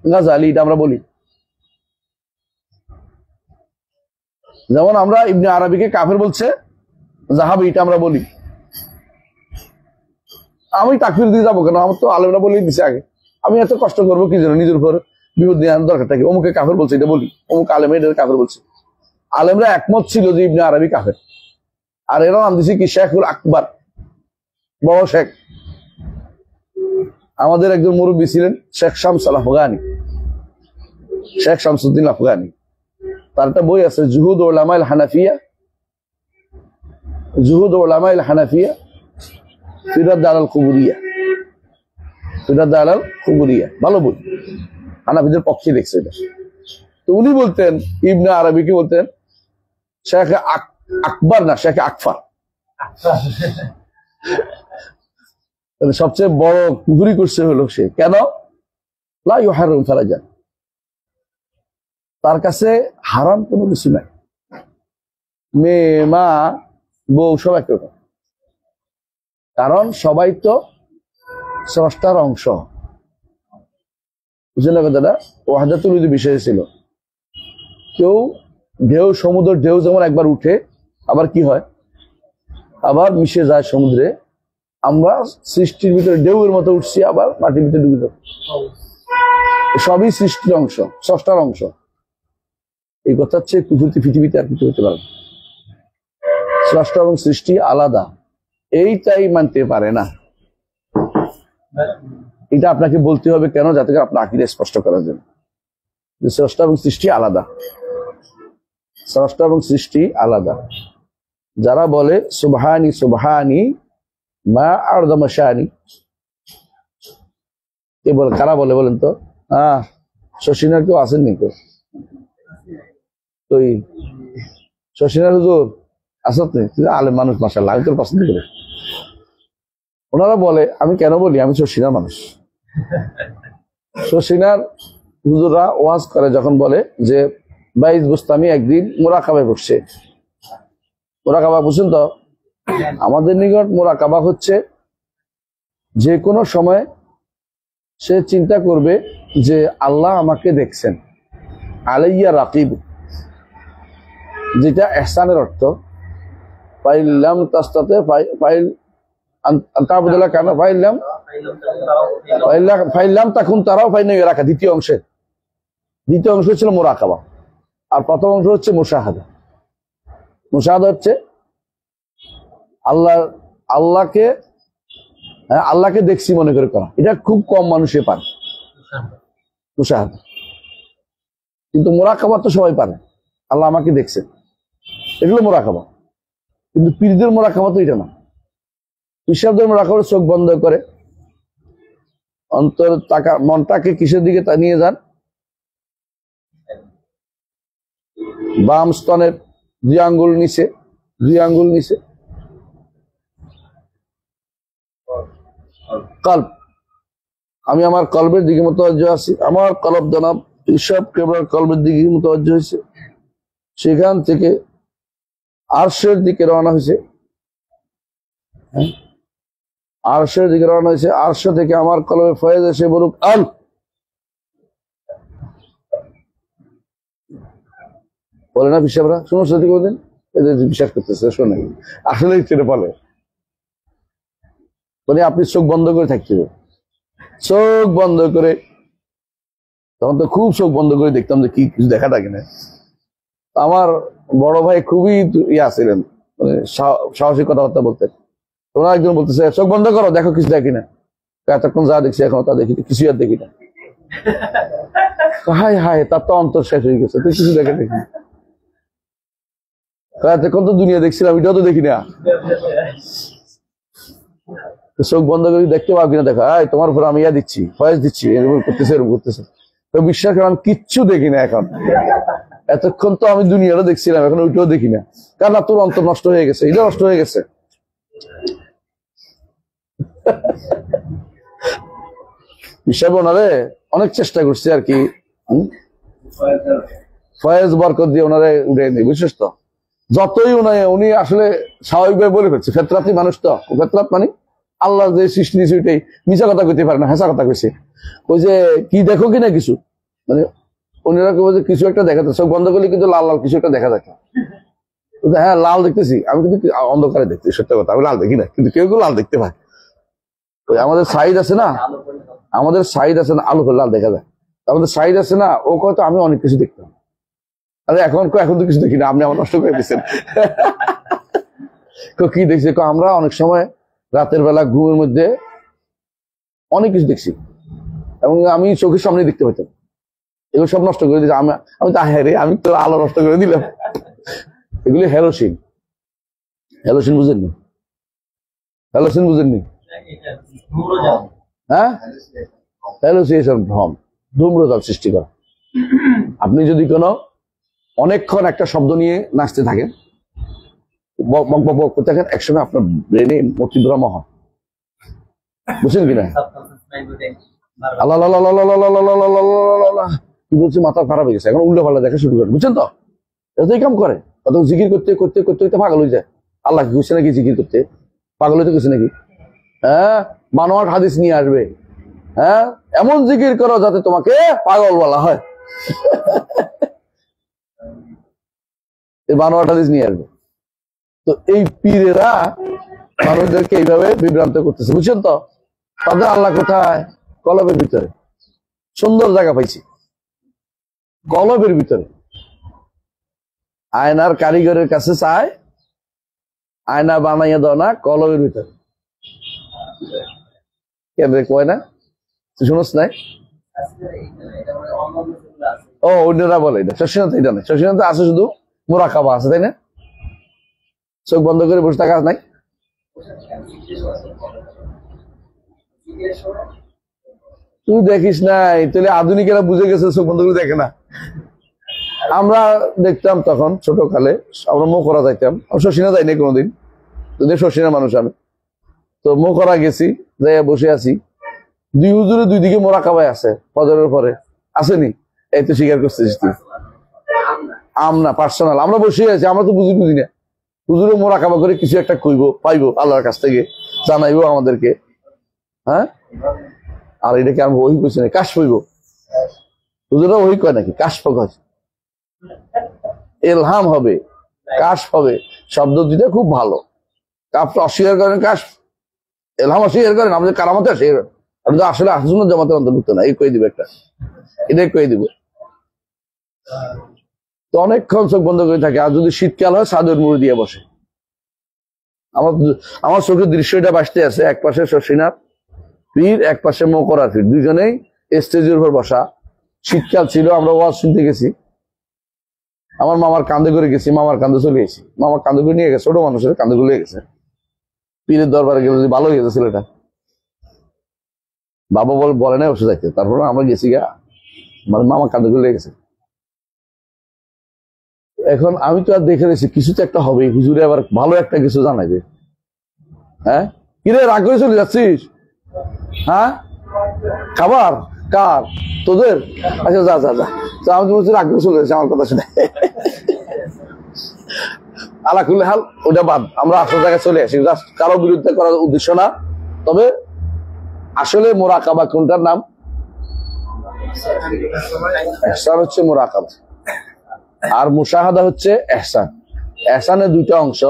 গাজালি, এটা আমরা বলি। যেমন আমরা ইবনে আরবিকে কাফের বলছে জাহাবি, এটা আমরা বলি। আমি তাকফির দিয়ে যাবো কেন? আমার তো আলেমরা বলেই দিছে আগে। আমি এত কষ্ট করবো কি জন্য? নিজের উপর বিপদ নিয়ে আনার দরকারটা কি? অমুকে কাফের বলছে এটা বলি, অমুক আলেম এটা কাফের বলছে। আলেমরা একমত ছিল যে ইবনে আরবি কাফের, আর এরা নাম দিছে কি শেখুল আকবর, বড় শেখ। আমাদের একজন মুরব্বী ছিলেন শেখ শামসুল আফগানি, শেখ শামসুদ্দিন আফগানি। তার একটা বই আছে জুহুদ উলামাইল হানাফিয়া, জুহুদ উলামাইল হানাফিয়া ফিরাদ আলাল কুবুরিয়া, ফিরাদ আলাল কুবুরিয়া, ভালো বই, হানাফিদের পক্ষে দেখছে এটা। তো উনি বলতেন ইবনে আরবিকে বলতেন শেখ আকবর না, শেখ আকফার। সবচেয়ে বড় কুফরি করছে হলো সে। কেন? লা ইউহাররিম ফারাজা, তার কাছে হারাম কোনো কিছু নাই। মেয়ে, মা, বউ সব একরকম, কারণ সবাই তো স্রষ্টার অংশ। বুঝলেন না কথাটা? ওয়াহদাতুল উজুদ বিষয় ছিল। কেউ ঢেউ, সমুদ্র ঢেউ যেমন একবার উঠে আবার কি হয়, আবার মিশে যায় সমুদ্রে, আমরা সৃষ্টির ভিতরে ঢেউয়ের মতো উঠছি, আবার মাটির ভিতরে ডুবে যাবো। সবই সৃষ্টির অংশ, স্রষ্টার অংশ। এই কথা হচ্ছে কুফরিতে পৃথিবীতে আর কিছু হতে পারে না। স্রষ্টা এবং সৃষ্টি আলাদা, এইটাই মানতে পারে না। এটা আপনাকে বলতে হবে কেন? যাতে করে আপনার আকীদা স্পষ্ট করার জন্য যে স্রষ্টা এবং সৃষ্টি আলাদা। স্রষ্টা এবং সৃষ্টি আলাদা। যারা বলে সুবহানি সুবহানি মা আযমা শানি, কে বলে? কারা বলে বলেন তো? হ্যাঁ, শশীনার কেউ আছেন নি? কেউ তো শশীনার হুজুর আসত নেই? আলেম মানুষ, মাশাআল্লাহ, আমি তোর পছন্দ করি। ওনারা বলে, আমি কেন বলি, আমি শশীনার মানুষ। শশীনার হুজুররা ওয়াজ করে যখন বলে যে বাইজ বুস্তামি একদিন মুরাকাবায় বসছে। মুরাকাবা বুঝছেন তো? আমাদের নিকট মুরাকাবা হচ্ছে যে কোনো সময় সে চিন্তা করবে যে আল্লাহ আমাকে দেখছেন, আলাইয়া রাকিব, যেটা ইহসানের অর্থ। ফাইল্লাম তাস্তাতে ফাইল আনতাবুদুল্লাহ কানা ফাইল্লাম তাকুন তারাও ফাইন রাখা। দ্বিতীয় অংশ ছিল মুরাকাবা, আর প্রথম অংশ হচ্ছে মুশাহাদা। মুশাহাদা হচ্ছে আল্লাহকে দেখছি মনে করে করা। এটা খুব কম মানুষে পারে মুশাহাদা, কিন্তু মুরাকাবা তো সবাই পারে। আল্লাহ আমাকে দেখছে, এগুলো মুরাকাবা। কিন্তু পীরদের মুরাকাবা তো এটা না। পীরদের মুরাকাবা চোখ বন্ধ করে অন্তর মনটাকে কিসের দিকে নিয়ে যান? বাম স্তনের 2 আঙ্গুল নিচে কল্ব। আমি আমার কলবের দিকে মুতাওয়াজ্জহ আছি। আমার কলব জনাব ইরশাদ কেবলার কলবের দিকে মুতাওয়াজ্জহ হয়েছে। সেখান থেকে আরশের দিকে রওনা হয়েছে। আরশ থেকে আমার কলবে ফয়েজ এসে বলুক আল। বলে না পিসাবরা? শুনো সাথে কোনদিন এদের বিশ্বাস করতেছে, শোনে আসলে সেটা বলে। মানে আপনি চোখ বন্ধ করে থাকতে হবে, চোখ বন্ধ করে। তখন তো খুব চোখ বন্ধ করে দেখতাম যে কি কিছু দেখা থাকে না। আমার বড় ভাই খুবই ছিলেন, মানে সাহসী কথাবার্তা বলতেন। তোমরা একজন বলতেছে চোখ বন্ধ করো, দেখো কিছু দেখি না। এতক্ষণ যা দেখছি এখন তা দেখি, কিছু আর দেখি না। হায় হায়, তার তো অন্তর শেষ হয়ে গেছে, তুই কিছু দেখি। এতক্ষণ তো দুনিয়া দেখছিলাম, এটাও তো দেখি না। চোখ বন্ধ করে দেখতে পাও কিনা দেখো। তোমার উপর আমি দিচ্ছি, ফয়েজ দিচ্ছি, এরকম করতেছে। তো বিশ্বাস করে আমি কিচ্ছু দেখি না এখন। এতক্ষণ তো আমি দুনিয়াটা দেখছিলাম, এখন ওইটাও দেখি না। কারণ তোর অন্তর নষ্ট হয়ে গেছে, এটা নষ্ট হয়ে গেছে। হিসাবে ওনারে অনেক চেষ্টা করছে আর কি, ফয়েজ বরকত দিয়ে ওনারে উঠে নি, বুঝছিস তো? যতই উনি আসলে স্বাভাবিকভাবে বলে ফেলছে, ফেতরাতি মানুষ তো। ফেতরাত মানে আল্লাহ যে সৃষ্টি দিয়েছে ওইটাই। মিছা কথা কইতে পারে না, হেঁচা কথা কইছে। ওই যে কি দেখো কিনা কিছু, মানে অন্যরা কেউ যে কিছু একটা দেখাতে, চোখ বন্ধ করলে কিন্তু লাল লাল কিছু একটা দেখা যায়। হ্যাঁ লাল দেখতেছি, আমি কিন্তু অন্ধকারে দেখতেছি, সত্য কথা। আমি লাল দেখি না, কিন্তু কেউ কেউ লাল দেখতে পায়। ওই আমাদের সাইড আছে না, আলো করে লাল দেখা যায়। আমাদের সাইড আছে না, ও হয়তো আমি অনেক কিছু দেখতাম। আরে এখন তো কিছু দেখি না, আপনি আমার নষ্ট করে দিচ্ছেন। কি দেখছি? আমরা অনেক সময় রাতের বেলা ঘুমের মধ্যে অনেক কিছু দেখছি, এবং আমি চোখের সামনে দেখতে পেতাম। এগুলো সব নষ্ট করে দিয়েছি। আমি তো হ্যাঁ রে, আমি তো আলো নষ্ট করে দিলাম। এগুলি হ্যালোসিন বুঝেননি? হ্যাঁ, হ্যালোসিনেশন, ভ্রম, ধূম্রজাল সৃষ্টি করা। আপনি যদি কোনো অনেকক্ষণ একটা শব্দ নিয়ে নাচতে থাকেন, করতে থাকেন, একসময় আপনার ব্রেনে মতিভ্রম হয়, বুঝছেন কিনা? আল্লাহ কি বলছে, মাথা খারাপ হয়ে গেছে, এখন উল্টো পাল্টা দেখা শুরু করে, বুঝছেন তো? এটাই কাম করে। কত জিকির করতে করতে করতে করতে পাগল হয়ে যায়। আল্লাহ কি করছে নাকি জিকির করতে? পাগল হইতে করছে নাকি? হ্যাঁ, বানোয়াট হাদিস নিয়ে আসবে। হ্যাঁ, এমন জিকির করো যাতে তোমাকে পাগল বলা হয়। বানোয়াট হাদিস নিয়ে আসবে। তো এই পীরেরা মানুষদেরকে এইভাবে বিভ্রান্ত করতেছে, বুঝছেন তো? তাদের আল্লাহ কোথায়? কলবের ভিতরে। সুন্দর জায়গা পাইছি, কলবের ভিতরে। আয়নার কারিগরের কাছে চায়, আয়না বানাইয়া দাও না কলমের ভিতরে। কেন রে কয় না, তুই শুনস নাই? ও অন্যরা বলে এটা, শশীনাথ এটা নাই। শশীনাথ আছে শুধু মোরাকাবা আছে, তাই না? চোখ বন্ধ করে বসে থাকা নাই। তুই দেখিস নাই, তাহলে আধুনিকেরা বুঝে গেছে চোখ বন্ধ করে দেখে না। আমরা দেখতাম তখন ছোটকালে, আমরা মোকরা যাইতাম, শশীনা যাই নাই কোনোদিন, যদি শশীনা মানুষ আমি। তো মোকরা গেছি, যাইয়া বসে আছি, দুই হুজুরে দুই দিকে মোরাকাবায় আছে ফজরের পরে, আসেনি? এই তো স্বীকার করছিস তুই। আমরা পার্সোনাল আমরা বসে আছি, আমরা তো বুঝি না। হুজুরে মোরাকাবা করে কিছু একটা কইবো, পাইবো আল্লাহর কাছ থেকে, জানাইবো আমাদেরকে। হ্যাঁ, আর এটাকে আমি ওই কইছি না, কাশ হইব। হুজুরা ওই কয় নাকি? কাশ কয়, এলহাম হবে, কাশ হবে। শব্দ দুইটা খুব ভালো। কাশ অস্বীকার করেন, কাশ এলহাম অস্বীকার করেন, আমাদের কারামতে অস্বীকার করেন। আপনি তো আসলে আহলুস জামাতের অন্তর্ভুক্ত না, এই কয়ে দিব একটা, এটাই কয়ে দিব। তো অনেকক্ষণ চোখ বন্ধ করে থাকে। আর যদি শীতকাল হয় চাদর মুড়ি দিয়ে বসে। আমার চোখের দৃশ্যটা বাসতে আছে, এক পাশে শশীনাথ পীর, এক পাশে মোকরা পীর, দুজনেই স্টেজের উপর বসা। শীতকাল ছিল, আমরা ওয়াজ শুনতে গেছি। আমার মামার কান্দে করে গেছি, মামার কান্দে চলে গেছি, মামার কান্দে করে নিয়ে গেছে, ছোট মানুষের কান্দে করে নিয়ে গেছে। পীরের দরবারে গেলে ভালো হয়ে গেছে ছেলেটা, বাবা বলে নাই ওষুধ যাইতে। তারপর আমরা গেছি গা, মানে মামা কান্দে করে গেছে। এখন আমি তো আর দেখে রয়েছি, কিছু তো একটা হবে, হুজুরে আবার ভালো একটা কিছু জানাইবে। হ্যাঁ, কিরে রাগ করে চলে যাচ্ছিস? হ্যাঁ, খাবার কার? তোদের? আচ্ছা যা যা যা। তো আমি তো বলছি রাগ করে চলে যাচ্ছি আমার কথা শুনে। আলাকুল্লি হাল ওটা বাদ, আমরা আসল জায়গায় চলে আসি। কারো বিরুদ্ধে করার উদ্দেশ্য না। তবে আসলে মোরাকাবা কোনটার নাম? ইহসান হচ্ছে মোরাকাবা, আর মুশাহাদা হচ্ছে ইহসান। ইহসানের দুইটা অংশ,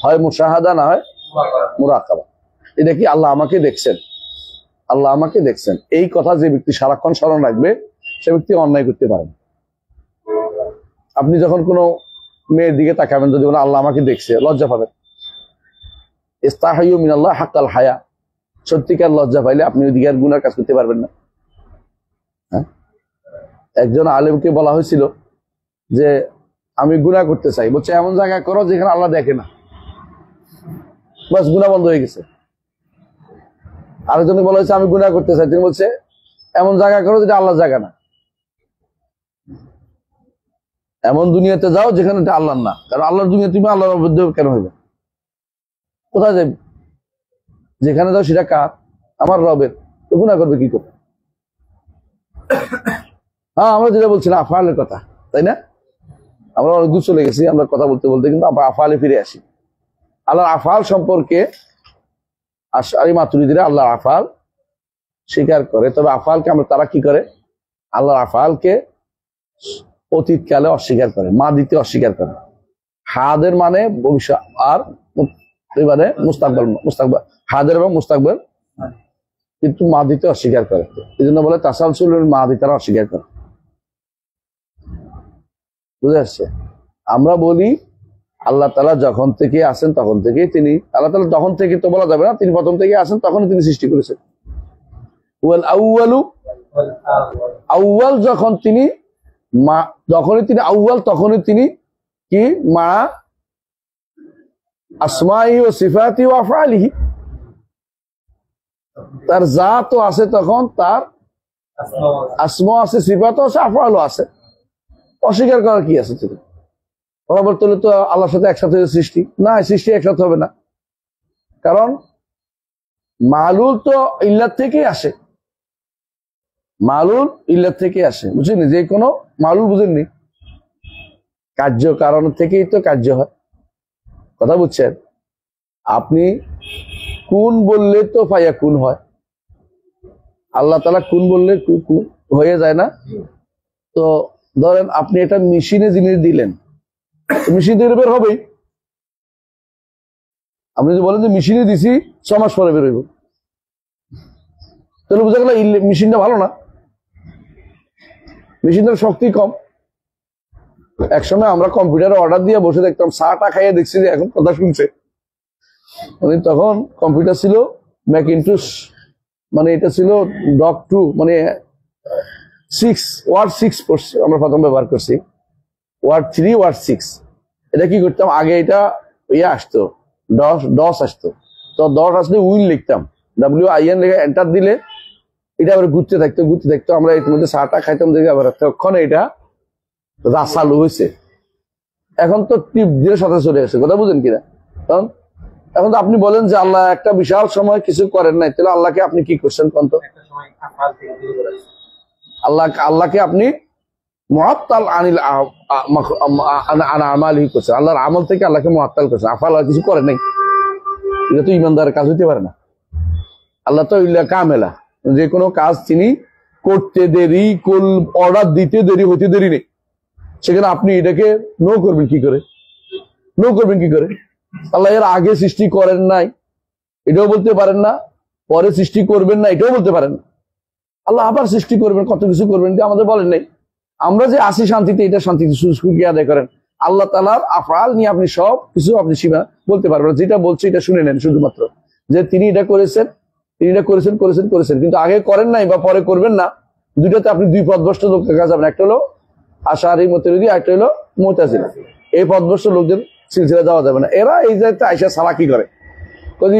হয় মুশাহাদা না হয় মুরাকাবা। এটা কি আল্লাহ আমাকে দেখছেন, আল্লাহ আমাকে দেখছেন, এই কথা যে ব্যক্তি সারাক্ষণ স্মরণ রাখবে, সে ব্যক্তি অন্যায় করতে পারেন। আপনি যখন কোনো মেয়ের দিকে তাকাবেন, যদি বলেন আল্লাহ আমাকে দেখছে, লজ্জা পাবেন। ইস্তাহাইয়ু মিনাল্লাহ হাক্কাল হায়া, সত্যিকার লজ্জা পাইলে আপনি ওই দিকে আর গুনার কাজ করতে পারবেন না। হ্যাঁ, একজন আলেমকে বলা হয়েছিল যে আমি গুনাহ করতে চাই, বলছে এমন জায়গা করো যেখানে আল্লাহ দেখে না, বাস গুনাহ বন্ধ হয়ে গেছে। আরেকজনকে বলা হয়েছে আমি গুনাহ করতে চাই, তিনি বলছে এমন জায়গা করো যেটা আল্লাহ জায়গা না। এমন দুনিয়াতে যাও যেখানে এটা আল্লাহ না, কারণ আল্লাহর দুনিয়া তুমি আল্লাহর মধ্যে কেন হইবে? কোথায় যাবে? যেখানে যাও সেটা কার? আমার রবের। তো গুনাহ করবে কি করে? হ্যাঁ, আমরা যেটা বলছিলাম আফআলের কথা, তাই না? আমরা অনেক দূর চলে গেছি আমরা কথা বলতে বলতে, কিন্তু আমরা আফআলে ফিরে আসি। আল্লাহর আফআল সম্পর্কে আশআরী মাতুরিদীরা আল্লাহর আফআল স্বীকার করে, তবে আফআলকে আমরা তারা কি করে? আল্লাহর আফআলকে অতীতকালে অস্বীকার করে, মাদিতে অস্বীকার করে। হাদের মানে ভবিষ্যৎ, আর মানে মুস্তাকবাল, হাদের এবং মুস্তাকবাল, কিন্তু মাদিতে অস্বীকার করে। এই জন্য বলে তাসালসুলুল মাদি, তারা অস্বীকার করে। বুঝে আসছে? আমরা বলি আল্লাহ তাআলা যখন থেকে আসেন তখন থেকেই তিনি, আল্লাহ তাআলা তখন থেকে তো বলা যাবে না, তিনি প্রথম থেকে আসেন, তখনই তিনি সৃষ্টি করেছেন। ওয়াল আউয়ালু, আউয়াল যখন তিনি যখনই তিনি আউয়াল, তখনই তিনি কি মা আসমাইহি ওয়া সিফাতিহি ওয়া আফআলিহি, তার জাতও আছে, তখন তার আসমা আছে, সিফাতও আছে, আফআলও আছে। অস্বীকার করার কি আছে? তিনি ওরা বলতে হলে তো আল্লাহর সাথে একসাথে সৃষ্টি না, সৃষ্টি একসাথে হবে না, কারণ মালুল তো ইল্লাত থেকেই আসে, মালুল ইল্লাত থেকে আসে, বুঝেননি? যে কোনো মালুল বুঝেননি, কার্য কারণ থেকেই তো কার্য হয়। কথা বুঝছেন? আপনি কুন বললে তো ফাইয়া কুন হয়, আল্লাহ তাআলা কুন বললে হয়ে যায় না? তো ধরেন আপনি এটা মেশিনে জিনিস দিলেন, মেশিন দিয়ে বের হবেই। আপনি যদি বলেন যে মেশিনে দিছি 6 মাস পরে বের হইব, তাহলে বোঝা গেল মেশিনটা ভালো না, মেশিনটার শক্তি কম। একসময় আমরা কম্পিউটারে অর্ডার দিয়ে বসে দেখতাম, চাটা খাইয়ে দেখছি যে এখন কথা শুনছে, মানে তখন কম্পিউটার ছিল ম্যাকিনটশ, মানে এটা ছিল ডক 2, মানে 6 পড়ছি আমরা প্রথম ব্যবহার করছি, ওয়ার্ড 3 ওয়ার্ড 6। এটা কি করতাম আগে, এটা ইয়ে আসতো ডস আসতো, তো ডস আসলে উইল লিখতাম, WIN লিখে এন্টার দিলে এটা আবার ঘুরতে থাকতো। আমরা এর মধ্যে চাটা খাইতাম দেখে আবার তখন এটা চালু হয়েছে। এখন তো টিপ দিয়ে সাথে চলে আসে, কথা বুঝেন কিনা? কারণ এখন তো আপনি বলেন যে আল্লাহ একটা বিশাল সময় কিছু করেন নাই, তাহলে আল্লাহকে আপনি কি করছেন কোন তো? আল্লাহকে আপনি মুআত্তাল আনিল আমালিহি করছেন, আল্লাহর আমল থেকে আল্লাহকে মুআত্তাল করছেন। আফাল কিছু করেন নাই, এটা তো ইমানদারের কাজ হইতে পারে না। আল্লাহ তো ইল্লা কামেলা, যে কোনো কাজ তিনি করতে দেরি, অর্ডার দিতে দেরি, হইতে দেরি নেই। সেখানে আপনি এটাকে নো করবেন কি করে? আল্লাহ এর আগে সৃষ্টি করেন নাই এটাও বলতে পারেন না, পরে সৃষ্টি করবেন না এটাও বলতে পারেন না। আল্লাহ আবার সৃষ্টি করবেন, কত কিছু করবেন, এটা আমাদের বলেন নাই। আমরা যে আসি শান্তিতে, এটা শান্তিতে সুখী আদায় করেন। আল্লাহ তাআলার আফআল নিয়ে আপনি সব কিছু আপনি সীমা বলতে পারবেন, যেটা বলছে এটা শুনে নেন শুধুমাত্র, যে তিনি এটা করেছেন, কিন্তু আগে করেন নাই বা পরে করবেন না। দুইটাতে আপনি দুই পথভ্রষ্ট লোক দেখা যাবেন, একটা হলো আশারি মতবিদি, একটা হলো মুতাজিলা। এই পথভ্রষ্ট লোকদের সিলসিলা যাওয়া যাবে না। এরা এই যে আয়েশা সালাকি করে,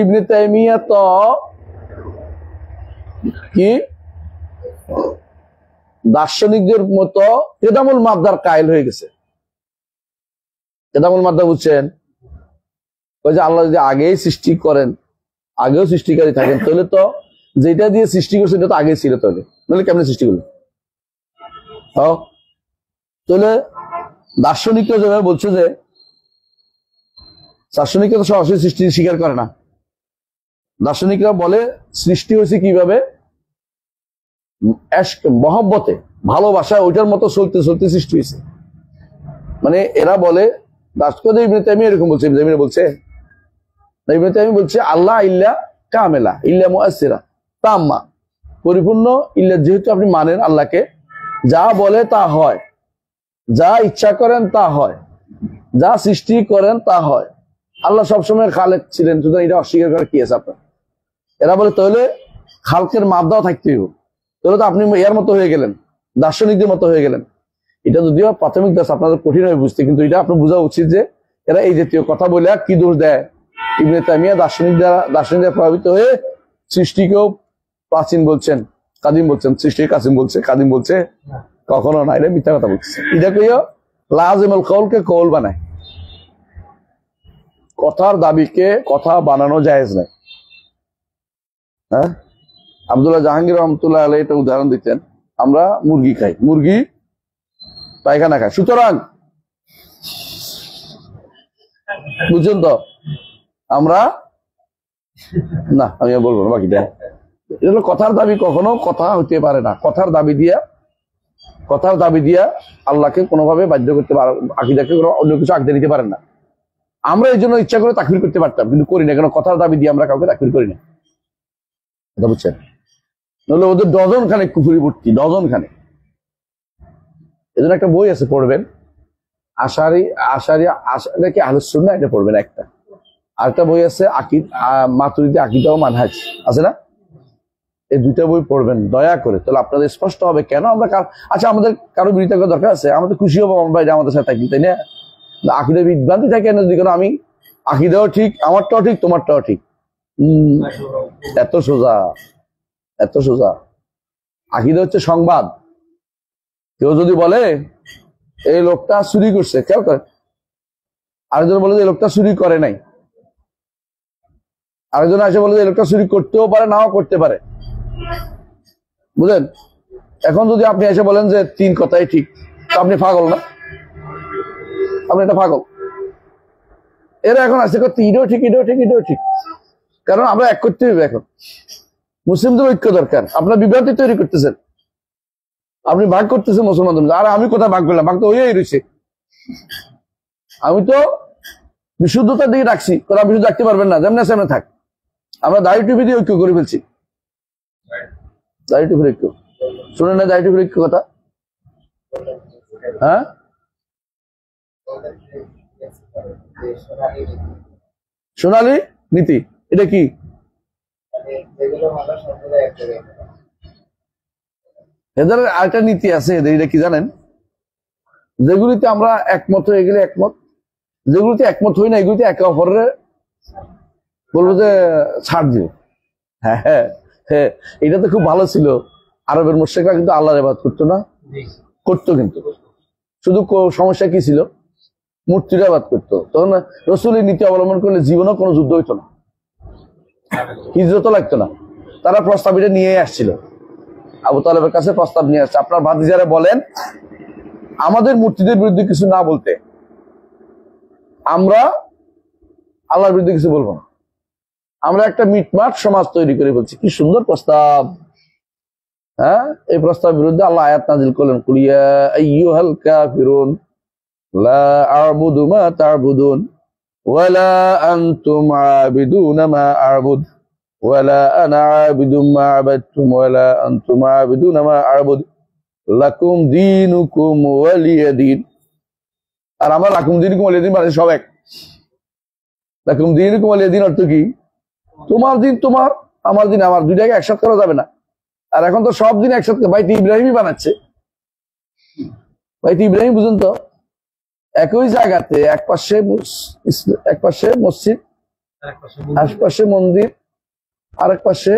ইবনে তাইমিয়া তো কি দার্শনিকদের মতো কেদামুল মাদ্দার কায়েল হয়ে গেছে। কেদামুল মাদ্দা বুঝছেন? ওই যে আল্লাহ যদি আগেই সৃষ্টি করেন, আগেও সৃষ্টিকারী থাকেন, তাহলে তো যেটা দিয়ে সৃষ্টি করছে এটা তো আগেই ছিল, তাহলে নাহলে কেমনে সৃষ্টি করলো? তাহলে দার্শনিকরা যেভাবে বলছে যে দার্শনিকরা তো সরাসরি সৃষ্টি স্বীকার করে না। দার্শনিকরা বলে সৃষ্টি হয়েছে কিভাবে, মহব্বতে, ভালোবাসা, ওইটার মতো চলতে সৃষ্টি হয়েছে। মানে এরা বলে, ইবনে তাইমিয়া এরকম বলছে, ইবনে তাইমিয়া বলছে আল্লাহ ইল্লা কামেলা, ইল্লা মুআসসিরা তাম্মা, পরিপূর্ণ। ইল্লা যেহেতু আপনি মানেন আল্লাহকে, যা বলে তা হয়, যা ইচ্ছা করেন তা হয়, যা সৃষ্টি করেন তা হয়। আল্লাহ সবসময় খালেক ছিলেন, সুতরাং এটা অস্বীকার করার কি আছে আপনার? এরা বলে তাহলে খালকের মাপদাও থাকতে হবে, তাহলে তো আপনি এর মতো হয়ে গেলেন, দার্শনিকদের মতো হয়ে গেলেন। এটা যদিও প্রাথমিক দাস আপনাদের কঠিন হয়ে বুঝতে, কিন্তু এটা আপনার বোঝা উচিত যে এরা এই জাতীয় কথা বলে কি দোষ দেয়। ইবনে তাইমিয়া দার্শনিকদের প্রভাবিত হয়ে সৃষ্টিকেও প্রাচীন বলছেন, কাদিম বলছেন, সৃষ্টিকে কাদিম বলছে কখনো না, এটা মিথ্যা কথা বলছে। এটাকেও লাজিমুল কওলকে কওল বানায়, কথার দাবিকে কথা বানানো জায়েজ নাই। হ্যাঁ, আব্দুল্লাহ জাহাঙ্গীর রহমতুল্লাহ আলাইহি এটা উদাহরণ দিতেন, আমরা মুরগি খাই, মুরগি পায়খানা খায়, সুতরাং বুঝছেন তো, আমরা না, আমি বলবো না বাকিটা। এটা হলো কথার দাবি, কখনো কথা হইতে পারে না। কথার দাবি দিয়া আল্লাহকে কোনোভাবে বাধ্য করতে পারে, আকীদাকে অন্য কিছু আঁকতে দিতে পারেন না। আমরা এই জন্য ইচ্ছা করে তাকফির করতে পারতাম, কিন্তু করি না, কেন? কথার দাবি দিয়ে আমরা কাউকে তাকফির করি না, কথা বুঝছেন? নাহলে ওদের ডজন খানে কুফরি ভর্তি, ডজন খানে। এজন্য একটা বই আছে, পড়বেন, আশারি কি আহলুস সুন্নাহ, এটা পড়বেন একটা। আরেকটা বই আছে মাতুরিদি আকীদা ও মানহাজ, আছে না? এই দুইটা বই পড়বেন দয়া করে, তাহলে আপনাদের স্পষ্ট হবে কেন আমরা আচ্ছা, আমাদের কারো বিরোধিতা করার দরকার আছে? আমাদের খুশি হবো আমার ভাই আমাদের সাথে থাকি, তাই না? আকীদা বিভ্রান্তি থাকে না, যদি আমি আকীদাও ঠিক, আমারটাও ঠিক, তোমারটাও ঠিক। এত সোজা। আকীদা হচ্ছে সংবাদ। কেউ যদি বলে এই লোকটা চুরি করছে, খেয়াল করে, আরেকজন বলে যে এই লোকটা চুরি করে নাই, আরেকজন এসে বলে যে এই লোকটা চুরি করতেও পারে, নাও করতে পারে, বুঝলেন? এখন যদি আপনি এসে বলেন যে 3 কথাই ঠিক, তো আপনি পাগল না? আপনি এটা পাগল। এরা এখন আসছে করতে এটাও ঠিক, কারণ আমরা এক করতে হবে। এখন মুসলিমদের ঐক্য দরকার। আপনার বিভ্রান্তি তৈরি করতেছেন, আপনি ভাগ করতেছেন মুসলমানদের। আর আমি কোথায় ভাগ করলাম? ভাগ তো হয়েই রয়েছে। আমি তো বিশুদ্ধতার দিকে রাখছি, কোথাও বিশুদ্ধ রাখতে পারবেন না, যেমন সামনে থাক। আমরা দাড়ি টুপি দিয়ে ঐক্য করে ফেলছি, দাড়ি টুপির ঐক্য। শুনেন না দাড়ি টুপির ঐক্য কথা? হ্যাঁ, সোনালী নীতি। এটা কি? এদের আরেকটা নীতি আছে এদের, এটা কি জানেন? যেগুলিতে আমরা একমত হয়ে গেলে একমত, যেগুলিতে একমত হই না এগুলিতে একে অপরের বলবো যে ছাড় দিও। হ্যাঁ হ্যাঁ হ্যাঁ, এটা তো খুব ভালো ছিল। আরবের মুশরিকরা কিন্তু আল্লাহর ইবাদত করতো না, করতো কিন্তু শুধু সমস্যা কি ছিল? মূর্তির ইবাদত করতো। তখন রাসূলের নীতি অবলম্বন করলে জীবনেও কোনো যুদ্ধ হইতো না, হিজরতও লাগতো না। তারা প্রস্তাব এটা নিয়ে আসছিল, আবু তালেবের কাছে প্রস্তাব নিয়ে আসছে, আপনার ভাতিজারে বলেন আমাদের মূর্তিদের বিরুদ্ধে কিছু না বলতে, আমরা আল্লাহর বিরুদ্ধে কিছু বলবো না, আমরা একটা মিটমাট সমাজ তৈরি করে বলছি। কি সুন্দর প্রস্তাব! হ্যাঁ, এই প্রস্তাবের বিরুদ্ধে আল্লাহ আয়াত নাযিল করলেন, কুলিয়া আইয়ুহাল কাফিরুন লা আ'বুদু মা তা'বুদুন ওয়ালা আনতুম আবিদুনা মা আ'বুদ ওয়ালা আনা আবিদুম মা আবাদতুম ওয়ালা আনতুম আবিদুনা মা আ'বুদ লাকুম দীনুকুম ওয়ালিয়া দীন। আর আমরা লাকুম দীনুকুম ওয়ালিয়া দীন মানে সব এক। লাকুম দীনুকুম ওয়ালিয়া দীন অর্থ কি? তোমার দিন তোমার, আমার দিন আমার, দুইটাকে একসাথে করা যাবে না। আর এখন তো সব দিন একসাথে বাইতে ইব্রাহিমই বানাচ্ছে। বাইতে ইব্রাহিম বুঝুন তো, একই জায়গাতে এক পাশে মসজিদ, আশপাশে মন্দির, আরেক পাশে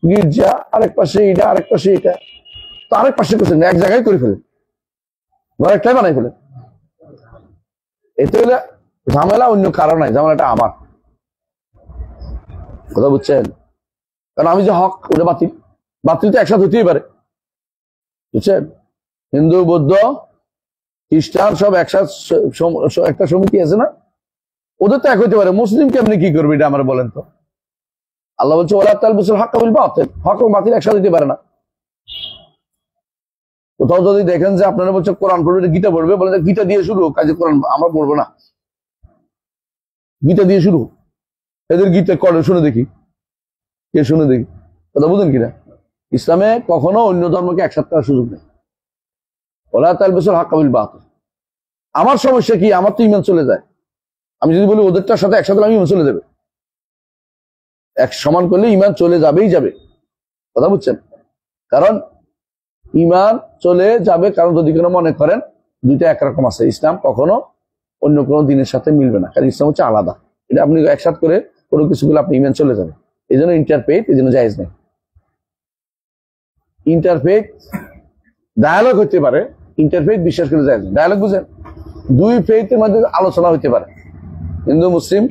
গির্জা, আরেক পাশে এটা, আরেক পাশে এটা, তো আরেক পাশে করছেন এক জায়গায় করে ফেলেন, একটাই বানাই ফেলেন। এতে হলে ঝামেলা অন্য কারণ নাই, ঝামেলাটা আমার। কথা বুঝছেন? কারণ আমি যে হক ওটা বাতিল, বাতিল তো একসাথে হতেই পারে, বুঝছেন? হিন্দু, বৌদ্ধ, খ্রিস্টান সব একসাথে একটা সমিতি আছে না, ওদের তো এক হইতে পারে। মুসলিম কেমনি কি করবে এটা আমার বলেন তো? আল্লাহ বলছে ওয়ালা তালবিসুল হাক্কা বিল বাতিল, হক এবং বাতিল একসাথে হতে পারে না। কোথাও যদি দেখেন যে আপনারা বলছে কোরআন পড়বে, গীতা পড়বে, বলে গীতা দিয়ে শুরু, কাজে কোরআন আমরা পড়বো না, গীতা দিয়ে শুরু। এদের গীতা করে শুনে দেখি, কে শুনে দেখি। কথা বুঝেন কিনা? ইসলামে কখনো অন্য ধর্মকে একসাথে করার সুযোগ নেই। ওয়ালা তালবিসুল হাক্কা বিল বাতিল। আমার সমস্যা কি? আমার তো ঈমান চলে যায়। আমি যদি বলি ওদেরটার সাথে একসাথে, আমি ঈমান চলে যাবে। এক সমান করলে ঈমান চলে যাবেই যাবে। কথা বুঝছেন? কারণ ঈমান চলে যাবে, কারণ যদি কোনো মনে করেন দুইটা একরকম আছে, ইসলাম কখনো অন্য কোনো দিনের সাথে মিলবে না, কারণ ইসলাম হচ্ছে আলাদা। এটা আপনি একসাথে করে কোনো কিছু গুলো আপনি ঈমান চলে যাবে। এই জন্য ইন্টারফেথ, এই জন্য জায়েজ নেই। ইন্টারফেথ ডায়ালগ হতে পারে, ইন্টারফেথ বিশ্বাস করে জায়েজ নেই। ডায়ালগ বুঝেন? দুই ফেথের মধ্যে আলোচনা হতে পারে, হিন্দু মুসলিম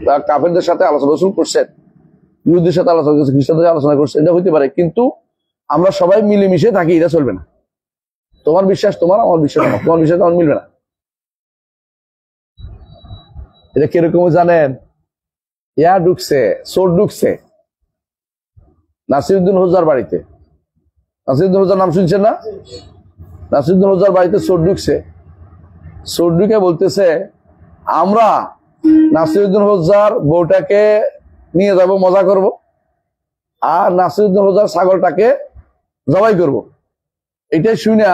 বা কাফেরদের সাথে আলোচনা রসুল করছেন, ইহুদির সাথে আলোচনা করছে, খ্রিস্টানদের আলোচনা করছে, এটা হতে পারে। কিন্তু আমরা সবাই মিলেমিশে থাকি, এটা চলবে না। তোমার বিশ্বাস তোমার, আমার বিশ্বাস আমার, তোমার বিশ্বাস আমার মিলবে না। এটা কিরকম জানেন? ইয়া ঢুকছে, চোর ঢুকছে নাসিরউদ্দিন হোজার বাড়িতে। নাসিরউদ্দিন হোজার নাম শুনছেন না? নাসিরউদ্দিন হোজার বাড়িতে চোর ঢুকছে। চোর ঢুকে বলতেছে আমরা নাসিরউদ্দিন হোজার বউটাকে নিয়ে যাব, মজা করব, আর নাসিরউদ্দিন হোজার ছাগলটাকে জবাই করব। এটাই শুনে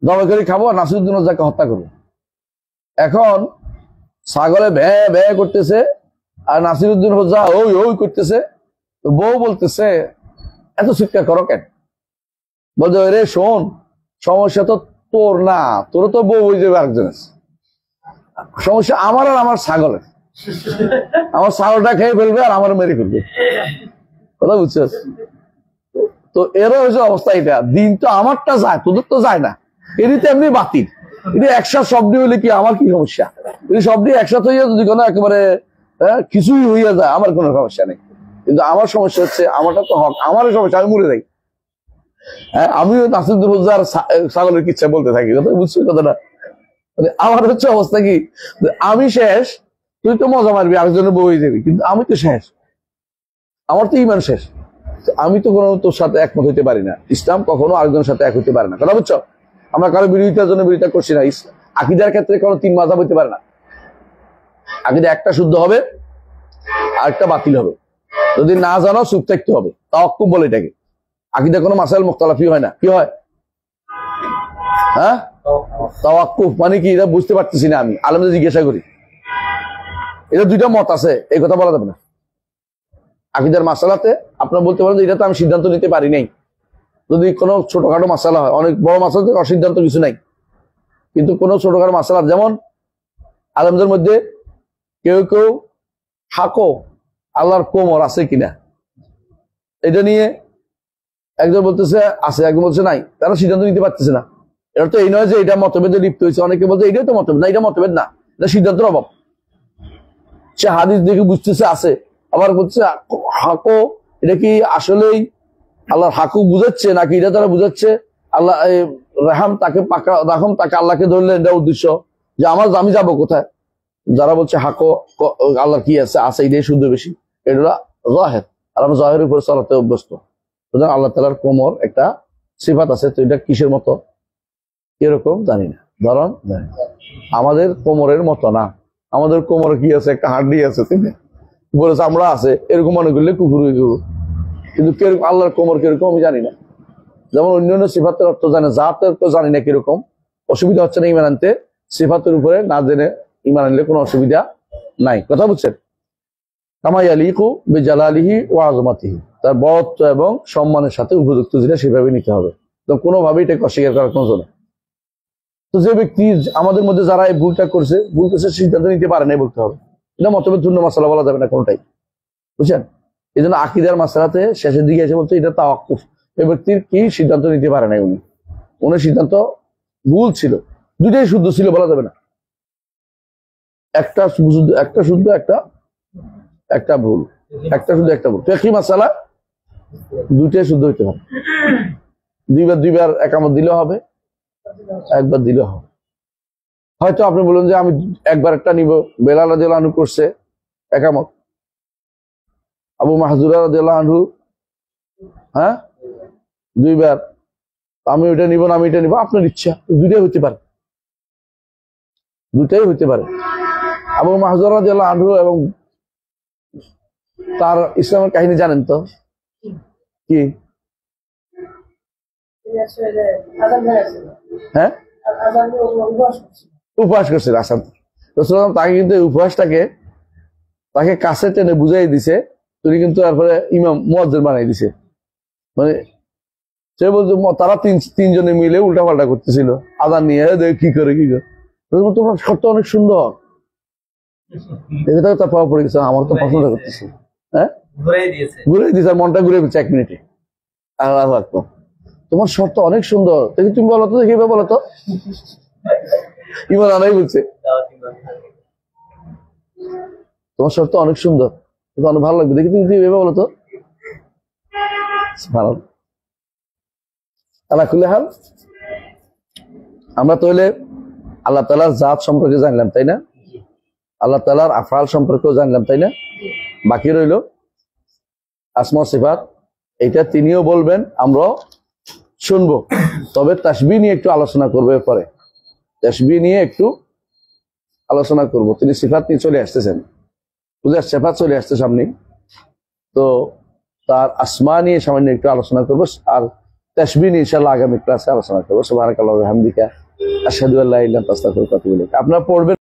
জবাই করে খাবো, আর নাসিরউদ্দিন হোজাকে হত্যা করবো। এখন ছাগলে ভ্যা ভ্যা করতেছে, আর নাসিরউদ্দিন হোজা ওই ওই করতেছে। তো বউ বলতেছে এত চিৎকার করো কেন? বলছে রে শোন, সমস্যা তো তোর না, তোর তো বউ হয়ে যাবে আরেকজন আছে, সমস্যা আমার আর আমার ছাগলের। আমার ছাগলটা খেয়ে ফেলবে আর আমার মেরে ফেলবে। কথা বুঝছিস? তো এরও হয়েছে অবস্থা। এটা দিন তো আমারটা যায়, তোদের তো যায় না। এরই তো এমনি বাতিল। এটা একসাথে শব্দ হইলে কি আমার কি সমস্যা? যদি শব্দ একসাথে হইয়া যদি কোনো একেবারে কিছুই হইয়া যায়, আমার কোনো সমস্যা নেই। কিন্তু আমার সমস্যা হচ্ছে, আমারটা তো হক, আমারও সমস্যা, আমি মরে যাই। হ্যাঁ, আমিও নাসিরউদ্দিন হোজার ছাগলের কিচ্ছা বলতে থাকি। কথা বুঝছো কথাটা? আমার হচ্ছে অবস্থা কি, আমি শেষ, তুই তো মজা মারবি, আরেকজনের বউ হয়ে যাবি, কিন্তু আমি তো শেষ, আমার তো ঈমান শেষ। আমি তো কোনো তোর সাথে একমত হইতে পারি না। ইসলাম কখনো আরেকজনের সাথে এক হইতে পারে না। কথা বুঝছো? আমরা কারো বিরোধিতার জন্য বিরোধিতা করছি না। আকীদার ক্ষেত্রে কোনো তিন মাযহাব হইতে পারে না। আকীদা একটা শুদ্ধ হবে, আরেকটা বাতিল হবে। যদি না জানো চুপ থাকতে হবে, তাওয়াক্কুফ বলে এটাকে। আকীদা কোনো মাসাইল মুখতালাফি হয় না। কি হয়? হ্যাঁ, তাওয়াক্কুফ মানে কি? এটা বুঝতে পারতেছি না, আমি আলেমদের জিজ্ঞাসা করি। এটা দুইটা মত আছে, এই কথা বলা যাবে না। আকীদার মাসালাতে আপনার বলতে পারেন যে এটা তো আমি সিদ্ধান্ত নিতে পারি নাই, যদি কোনো ছোটখাটো মাসালা হয়। অনেক বড় মাসালাতে অসিদ্ধান্ত কিছু নাই, কিন্তু কোনো ছোটখাটো মাসালা, যেমন আলেমদের মধ্যে কেউ কেউ হাকো আল্লাহর কোমর আছে কিনা এটা নিয়ে একজন বলতেছে আছে, একজন বলছে নাই, তারা সিদ্ধান্ত নিতে পারতেছে না। এটা তো এই নয় যে এটা মতভেদে লিপ্ত হয়েছে, অনেকে বলছে এটাই তো মতভেদ, না এটা মতভেদ না, এটা সিদ্ধান্তের অভাব। সে হাদিস দেখে বুঝতেছে আছে, আবার বলছে হাকো এটা কি আসলেই আল্লাহর হাকু বুঝাচ্ছে নাকি এটা তারা বুঝাচ্ছে আল্লাহ রাহাম তাকে পাকা রাহম তাকে আল্লাহকে ধরলেন, এটা উদ্দেশ্য যে আমি যাবো কোথায়। যারা বলছে হাকো আল্লাহর কি আছে এটাই শুদ্ধ বেশি, এটা জাহের, আর আমরা জাহের উপরে চলাতে অভ্যস্ত। সুতরাং আল্লাহ তাআলার কোমর একটা সিফাত আছে, তো এটা কিসের মতো এরকম জানি না, ধরন জানি না। আমাদের কোমরের মতো না, আমাদের কোমরে কি আছে, একটা হাড্ডি আছে, উপরে চামড়া আছে, এরকম মনে করলে কুকুর। কিন্তু কিরকম আল্লাহর কোমর কিরকম আমি জানি না। যেমন অন্যান্য সিফাতের অর্থ জানে, জাতের অর্থ জানি না কিরকম, অসুবিধা হচ্ছে না ইমান আনতে। সিফাতের উপরে না জেনে ইমান আনলে কোনো অসুবিধা নাই, কথা বুঝছেন। কামা ইয়ালিকু বিজালালিহি ওয়া আযমাতিহি, তার বড়ত্ব এবং সম্মানের সাথে উপযুক্ত যেটা সেভাবে নিতে হবে, তো কোনোভাবেই এটাকে অস্বীকার করার কোনো জন্য। তো যে ব্যক্তি আমাদের মধ্যে যারা এই ভুল করছে সিদ্ধান্ত নিতে পারে না বলতে হবে, এটা মতভেদ শূন্য মাসালা বলা যাবে না কোনোটাই, বুঝছেন। এই জন্য আকীদার মাসালাতে শেষের দিকে এসে বলছে এটা তাওয়াক্কুফ, এই ব্যক্তির কি সিদ্ধান্ত নিতে পারে নাই, উনি সিদ্ধান্ত ভুল ছিল, দুটাই শুদ্ধ ছিল বলা যাবে না, একটা শুদ্ধ একটা ভুল, একটা শুদ্ধ একটা ভুল। ফিকহি মাসালা দুটাই শুদ্ধ হইতে হবে, দুইবার একামত দিলেও হবে, একবার দিলেও হবে। হয়তো আপনি বলুন যে আমি একবার একটা নিব, বেলাল রাদিয়াল্লাহু আনহু করছে একামত, আবু মাহজুরা রাদিয়াল্লাহু আনহু হ্যাঁ দুইবার, আমি ওইটা নিব না আমি এটা নিব, আপনার ইচ্ছা, দুইটাই হইতে পারে, দুটাই হইতে পারে। আবু মাহজুরা রাদিয়াল্লাহু আনহু এবং তার ইসলামের কাহিনী জানেন তো কি? হ্যাঁ, উপহাস করছিল আসাদ রাসূলুল্লাহ, তাকে কিন্তু উপহাসটাকে তাকে কাছে টেনে বুঝাই দিছে, তিনি কিন্তু তারপরে ইমাম মুয়াজ্জিন বানাই দিছে। মানে সে বলছে তারা তিনজনে মিলে উল্টা পাল্টা করতেছিল আযান নিয়ে, কি করে তোমার শর্ত অনেক সুন্দর, এটা তার পাওয়া পড়ে গেছে, আমার তো পছন্দ করতেছে, হ্যাঁ ঘুরে দিয়েছে, মনটা ঘুরে ফেলছে 1 মিনিটে। আল্লাহু আকবার, তোমার শর্ত অনেক সুন্দর, দেখি তুমি বলো তো, দেখি বলো তো, ইমান আনাই বলছে তোমার শর্ত অনেক সুন্দর, অনেক ভালো লাগবে, দেখি তুমি ভেবে বলো তো। আলা কুল্লি হাল, আমরা তাহলে আল্লাহ তাআলার জাত সম্পর্কে জানলাম, তাই না? আল্লাহ তাআলার আফআল সম্পর্কেও জানলাম, তাই না? বাকি রইল আসমা সিফাত, এটা তিনিও বলবেন, আমরাও শুনবো। তবে তাসবিহ নিয়ে একটু আলোচনা করবো, এরপরে তাসবিহ নিয়ে একটু আলোচনা করব। তিনি সিফাত নিয়ে চলে আসতেছেন, বুঝে সিফাত চলে আসছে সামনে, তো তার আসমা নিয়ে সামান্য একটু আলোচনা করবো, আর তাসবিহ নিয়ে ইনশাআল্লাহ আগামী ক্লাসে আলোচনা করবো। সুবহানাকাল্লাহি ওয়া বিহামদিকা আশহাদু আল্লা ইলাহা ইল্লা আনতা আস্তাগফিরুকা ওয়া আতুবু ইলাইক। আপনারা পড়বেন।